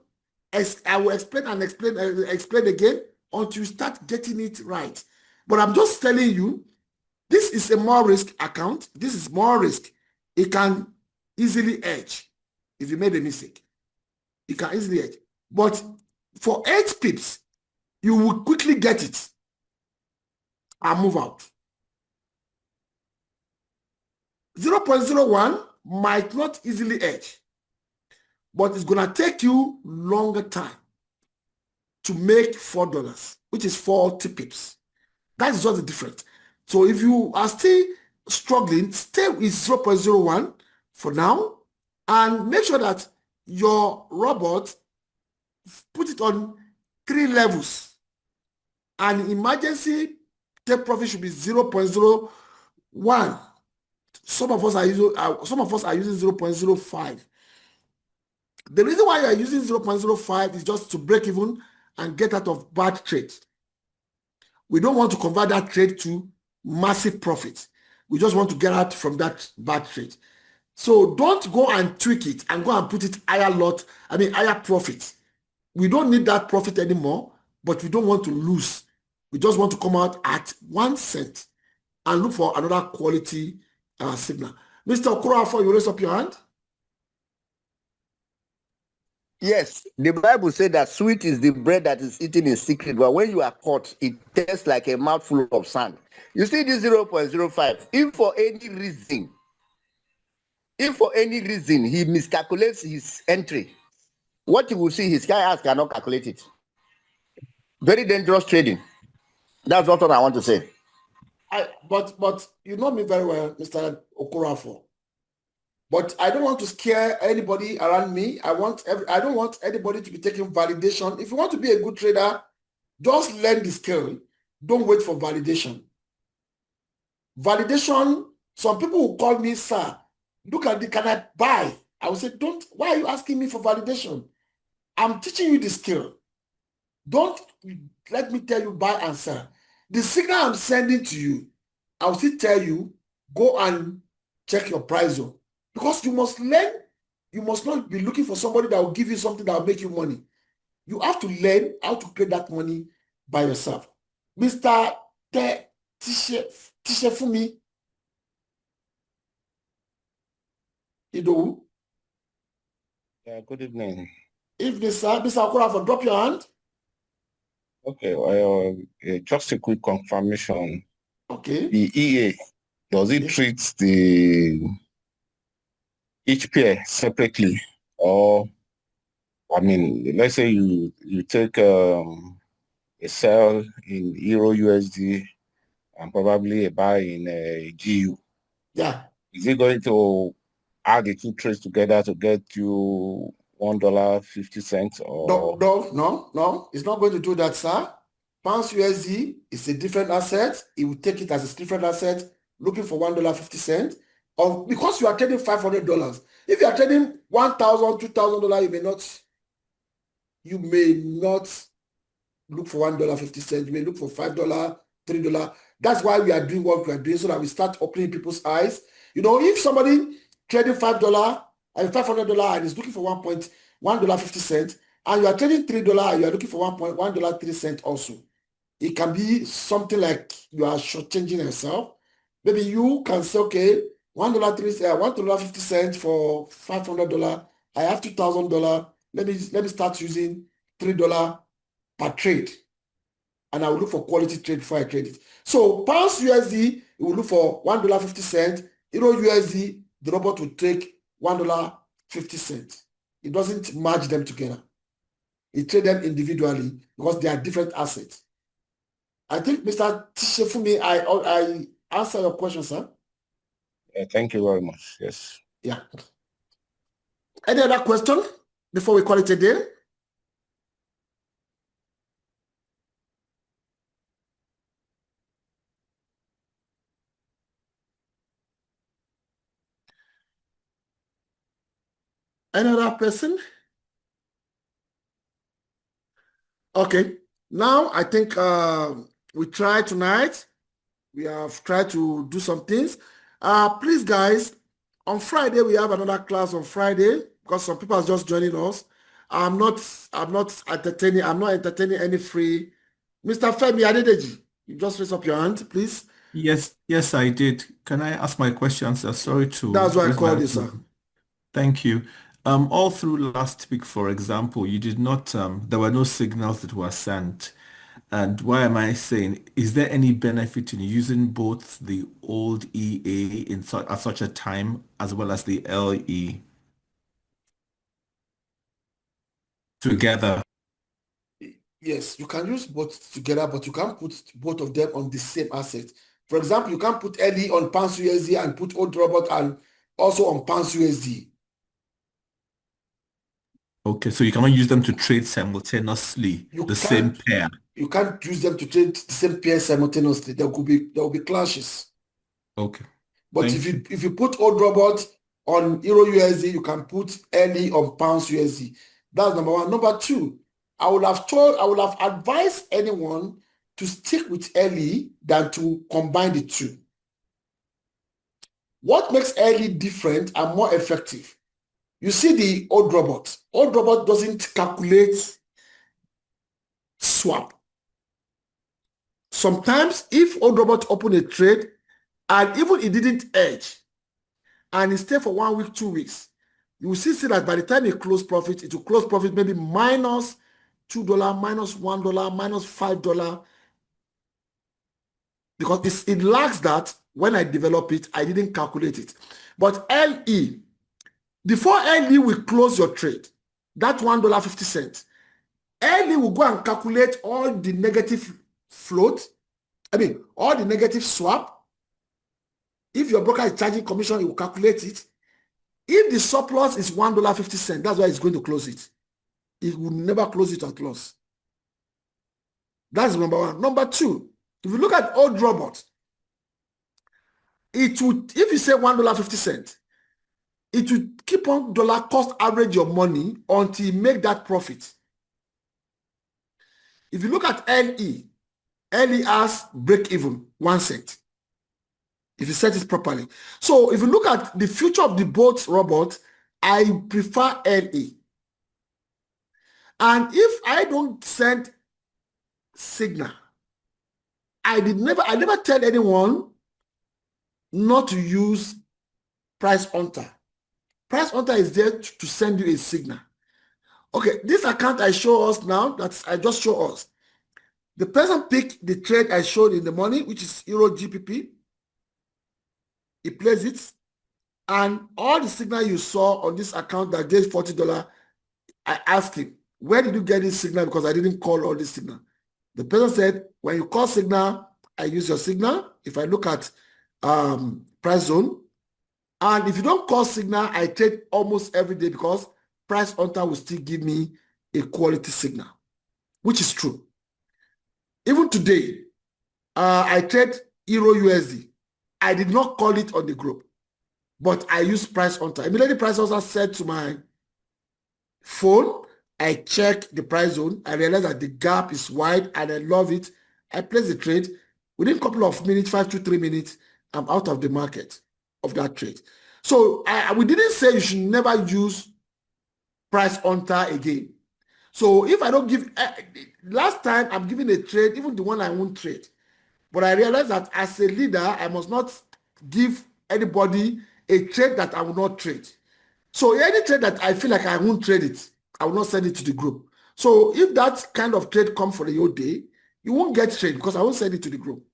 I will explain and explain again until you start getting it right. But I'm just telling you, this is a more risk account. This is more risk. It can easily edge if you made a mistake. It can easily edge. But for 8 pips, you will quickly get it and move out. 0.01 might not easily edge, but it's going to take you longer time to make $4, which is 40 pips. That's just the difference. So if you are still struggling, stay with 0.01 for now and make sure that your robot, put it on 3 levels. And emergency take profit should be 0.01. Some of us are using 0.05. The reason why you are using 0.05 is just to break even and get out of bad trades. We don't want to convert that trade to massive profits. We just want to get out from that bad trade. So don't go and tweak it and go and put it higher profit. We don't need that profit anymore, but we don't want to lose. We just want to come out at 1 cent and look for another quality signal. Mr. Okorafor, you raise up your hand? Yes, the Bible said that sweet is the bread that is eaten in secret, but when you are caught, it tastes like a mouthful of sand. You see this 0.05, if for any reason he miscalculates his entry, what you will see, his guy cannot calculate it. Very dangerous trading. That's what I want to say. But you know me very well, Mr. Okorafor. But I don't want to scare anybody around me. I don't want anybody to be taking validation. If you want to be a good trader, just learn the skill. Don't wait for validation. Validation, some people will call me, sir, look at can I buy? I will say, why are you asking me for validation? I'm teaching you the skill. Don't let me tell you buy and sell. The signal I'm sending to you, I will still tell you, go and check your price zone. Because you must learn, you must not be looking for somebody that will give you something that will make you money. You have to learn how to create that money by yourself. Mr. Tishefumi Idowu. Yeah, good evening. Evening, sir. Mr. Okorafor, drop your hand. Okay, just a quick confirmation. Okay. The EA, does it treat each pair separately? Or, I mean, let's say you take a sell in Euro USD and probably a buy in GU. Yeah. Is it going to add the 2 trades together to get you $1.50 or no, it's not going to do that, sir. Pounds USD is a different asset. It will take it as a different asset, looking for $1.50. Or because you are trading $500. If you are trading $1,000, $2,000, you may not look for $1.50. You may look for $5, $3. That's why we are doing what we are doing, so that we start opening people's eyes. You know, if somebody trading $5 and $500 and is looking for $1.50, and you are trading $3 and you are looking for $1.03 also, it can be something like you are shortchanging yourself. Maybe you can say, okay, $1.50 for $500. I have $2,000. Let me start using $3 per trade. and I will look for quality trade before I trade it. So pounds USD, it will look for $1.50. Euro USD, the robot will take $1.50. It doesn't merge them together. It trade them individually because they are different assets. I think, Mr. Tishefumi, I answer your question, sir. Thank you very much. Yes. Yeah. Any other question before we call it a day? Any other person? Okay. Now I think we tried tonight. We have tried to do some things. Please, guys, on Friday we have another class on Friday because some people are just joining us. I'm not entertaining any free. Mr. Femi Adedeji, you just raise up your hand, please. Yes, I did. Can I ask my questions? Sorry to. That's why I called you, sir. Thank you. All through last week, for example, you did not. There were no signals that were sent. And why am I saying, is there any benefit in using both the old EA at such a time as well as the LE together? Yes, you can use both together, but you can't put both of them on the same asset. For example, you can't put LE on pounds USD and put old robot and also on pounds USD. Okay, so you cannot use them to trade simultaneously, same pair. You can't use them to trade the same pair simultaneously. There will be clashes. Okay. But if you put old robot on Euro USD, you can put LE on pounds USD. That's number one. Number two, I would have advised anyone to stick with LE than to combine the two. What makes LE different and more effective? You see the old robot. Old robot doesn't calculate swap. Sometimes if old robot open a trade and even it didn't edge and it stayed for 1 week, 2 weeks, you will see that by the time it close profit, it will close profit maybe minus $2, minus $1, minus $5, because it lacks that when I develop it, I didn't calculate it. But LE, before LE will close your trade, that $1.50, LE will go and calculate all the negative float, all the negative swap. If your broker is charging commission, it will calculate it. If the surplus is $1.50, that's why it's going to close it. It will never close it at loss. That's number one. Number two, if you look at old robot, it would, if you say $1.50, it would keep on dollar cost average your money until you make that profit. If you look at LE has break even 1 cent. If you set it properly. So if you look at the future of the both robot, I prefer LE. And if I don't send signal, I never tell anyone not to use price hunter. Price hunter is there to send you a signal. Okay, this account I show us now, I just show us. The person picked the trade I showed in the morning, which is Euro GPP. He plays it, and all the signal you saw on this account that gave $40, I asked him, where did you get this signal? Because I didn't call all this signal. The person said, when you call signal, I use your signal. If I look at price zone, and if you don't call signal, I trade almost every day because price hunter will still give me a quality signal, which is true. Even today, I trade Euro USD. I did not call it on the group, but I used price hunter. Immediately price hunter said to my phone, I check the price zone. I realize that the gap is wide and I love it. I place the trade. Within a couple of minutes, 5 to 3 minutes, I'm out of the market of that trade. So we didn't say you should never use price hunter again. So if I don't give, last time I'm giving a trade, even the one I won't trade. But I realized that as a leader, I must not give anybody a trade that I will not trade. So any trade that I feel like I won't trade it, I will not send it to the group. So if that kind of trade comes for the whole day, you won't get trade because I won't send it to the group.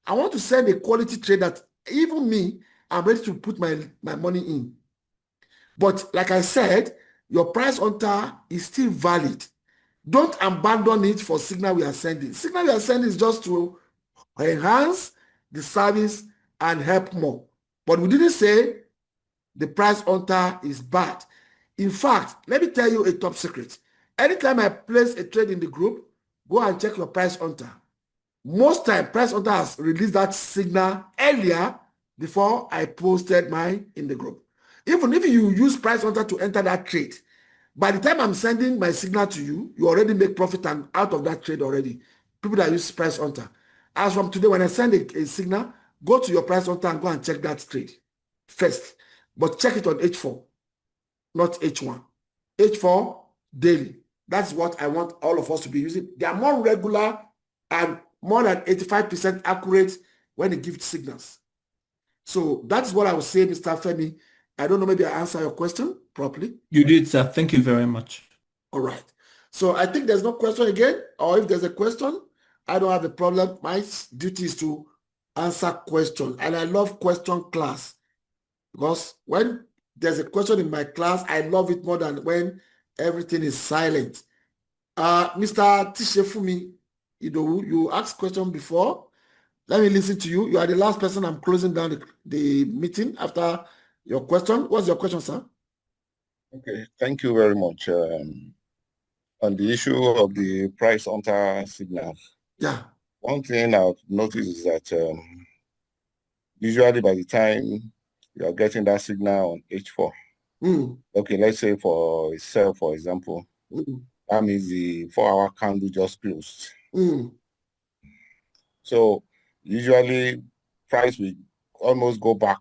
I want to send a quality trade that even me, I'm ready to put my money in. But like I said, your price hunter is still valid. Don't abandon it for signal we are sending. Signal we are sending is just to enhance the service and help more. But we didn't say the price hunter is bad. In fact, let me tell you a top secret. Anytime I place a trade in the group, go and check your price hunter. Most time, price hunter has released that signal earlier before I posted mine in the group. Even if you use price hunter to enter that trade, by the time I'm sending my signal to you, you already make profit and out of that trade already. People that use price hunter. As from today, when I send a signal, go to your price hunter and go and check that trade first. But check it on H4, not H1. H4 daily. That's what I want all of us to be using. They are more regular and more than 85% accurate when it gives signals. So that's what I would say, Mr. Femi. I don't know, maybe I answer your question properly. You did, sir. Thank you very much. All right. So I think there's no question again, or if there's a question, I don't have a problem. My duty is to answer questions, and I love question class because when there's a question in my class, I love it more than when everything is silent. Mr. Tishefumi, you asked question before. Let me listen to you. You are the last person. I'm closing down the meeting after your question. What's your question, sir? Okay, thank you very much. On the issue of the price hunter signal, yeah, one thing I've noticed is that usually by the time you are getting that signal on H4, okay, let's say for itself, for example, that means the 4-hour candle just closed. So usually price will almost go back,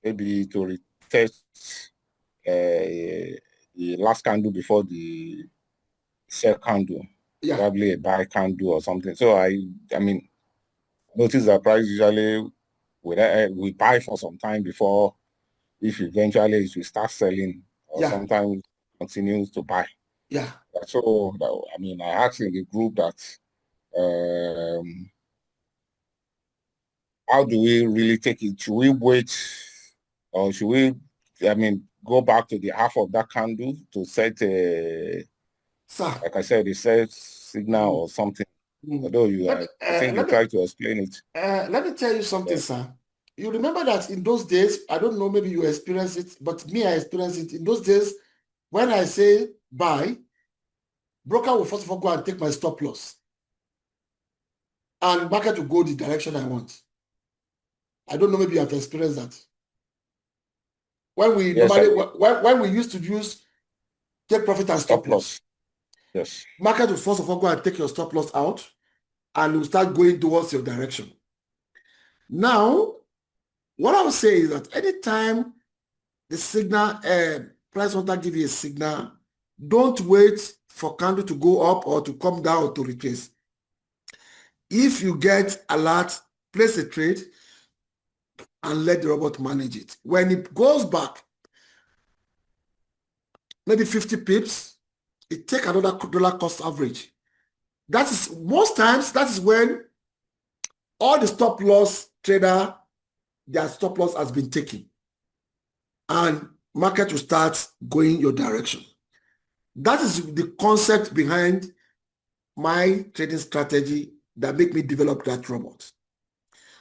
maybe to retest the last candle before the sell candle, probably a buy candle or something. So I mean, notice that price usually we buy for some time before, if eventually it will start selling, or sometimes continues to buy. Yeah. So I mean, I asked in the group that how do we really take it? Should we wait, or should we, I mean, go back to the half of that candle to set a, like I said, a set signal or something? Although I think you tried to explain it. Let me tell you something, sir. You remember that in those days, I don't know, maybe you experienced it, but me, I experienced it. In those days, when I say buy, broker will first of all go and take my stop loss, and market will go the direction I want. I don't know, maybe you have experienced that. When we when we used to use take profit and stop loss, yes, market will first of all go and take your stop loss out, and will start going towards your direction. Now, what I would say is that anytime the signal, price hunter give you a signal, don't wait for candle to go up or to come down or to retrace. If you get alert, place a trade and let the robot manage it. When it goes back, maybe 50 pips, it take another dollar cost average. That is, most times, that is when all the stop loss trader, their stop loss has been taken, and market will start going your direction. That is the concept behind my trading strategy that make me develop that robot.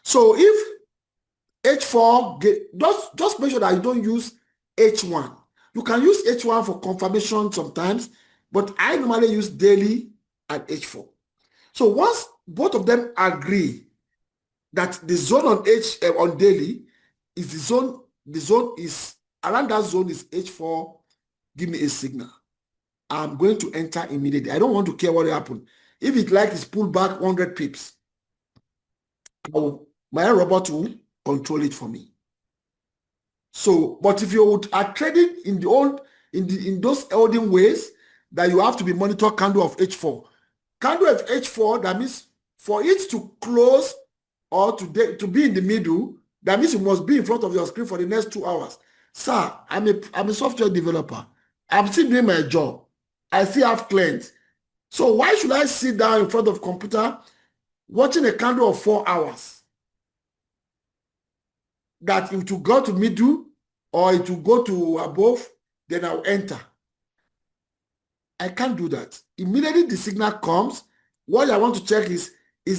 So if H4, just make sure that you don't use H1. You can use H1 for confirmation sometimes, but I normally use daily and H4. So once both of them agree that the zone on daily is the zone is around that zone is H4, give me a signal. I'm going to enter immediately. I don't want to care what happened. If it like is pulled back 100 pips, my robot will control it for me. So, but if you are trading in those olden ways that you have to be monitor candle of H4. Candle of H4, that means for it to close or to be in the middle, that means you must be in front of your screen for the next 2 hours. Sir, I'm a software developer. I'm still doing my job. I still have clients. So why should I sit down in front of computer watching a candle of 4 hours that it will go to middle or it will go to above, then I'll enter? I can't do that. Immediately the signal comes, what I want to check is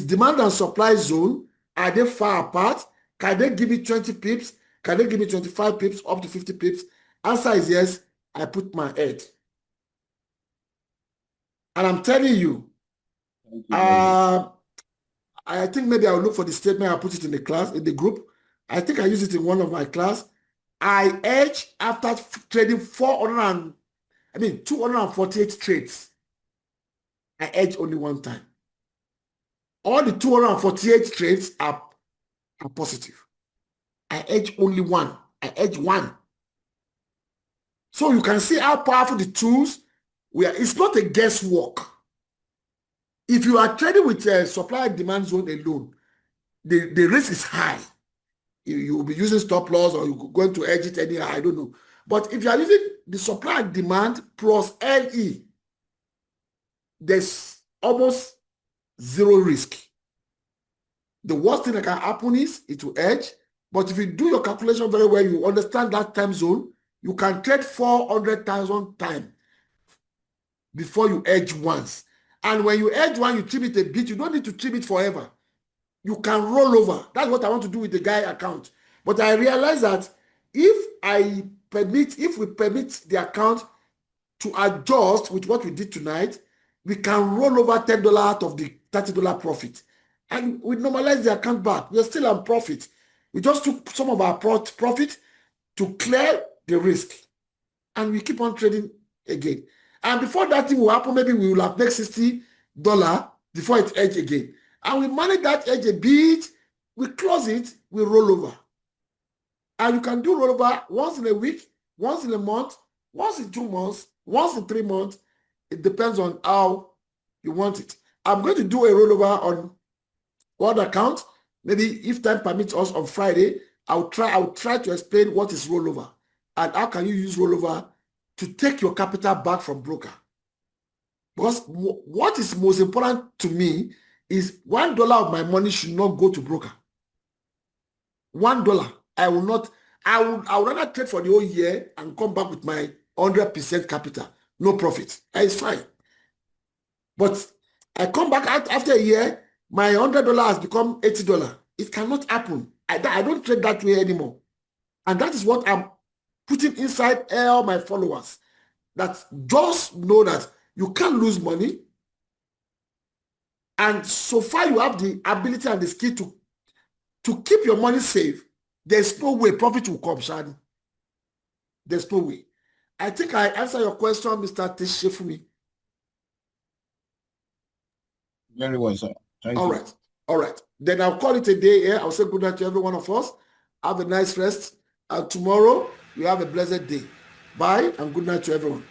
demand and supply zone, are they far apart? Can they give me 20 pips? Can they give me 25 pips, up to 50 pips? Answer is yes. I put my head. And I'm telling you, I think maybe I'll look for the statement. I'll put it in the class, in the group. I think I use it in one of my class. I edge after trading 248 trades. I edge only one time. All the 248 trades are positive. I edge only one. I edge one. So you can see how powerful the tools were. It's not a guesswork. If you are trading with a supply and demand zone alone, the risk is high. You will be using stop loss or you're going to edge it anyhow, I don't know. But if you are using the supply and demand plus LE, there's almost zero risk. The worst thing that can happen is it will edge. But if you do your calculation very well, you understand that time zone, you can trade 400,000 times before you edge once. And when you edge one, you trim it a bit. You don't need to trim it forever. You can roll over. That's what I want to do with the guy account. But I realize that if we permit the account to adjust with what we did tonight, we can roll over $10 out of the $30 profit. And we normalize the account back. We're still on profit. We just took some of our profit to clear the risk. And we keep on trading again. And before that thing will happen, maybe we will have made $60 before it edge again. And we manage that edge a bit, we close it, we roll over. And you can do rollover once in a week, once in a month, once in 2 months, once in 3 months. It depends on how you want it. I'm going to do a rollover on one account. Maybe if time permits us on Friday, I'll try to explain what is rollover and how can you use rollover to take your capital back from broker. Because what is most important to me is $1 of my money should not go to broker. $1. I would rather trade for the whole year and come back with my 100% capital, no profit. It's fine. But I come back after a year, my $100 has become $80. It cannot happen. I don't trade that way anymore. And that is what I'm putting inside all my followers. That just know that you can't lose money. And so far you have the ability and the skill to keep your money safe, there's no way profit will come, Shadi. There's no way. I think I answered your question, Mr. Teshefumi. Very well, sir. Thank you. All right. Then I'll call it a day here. I'll say good night to every one of us. Have a nice rest. And tomorrow, you have a blessed day. Bye and good night to everyone.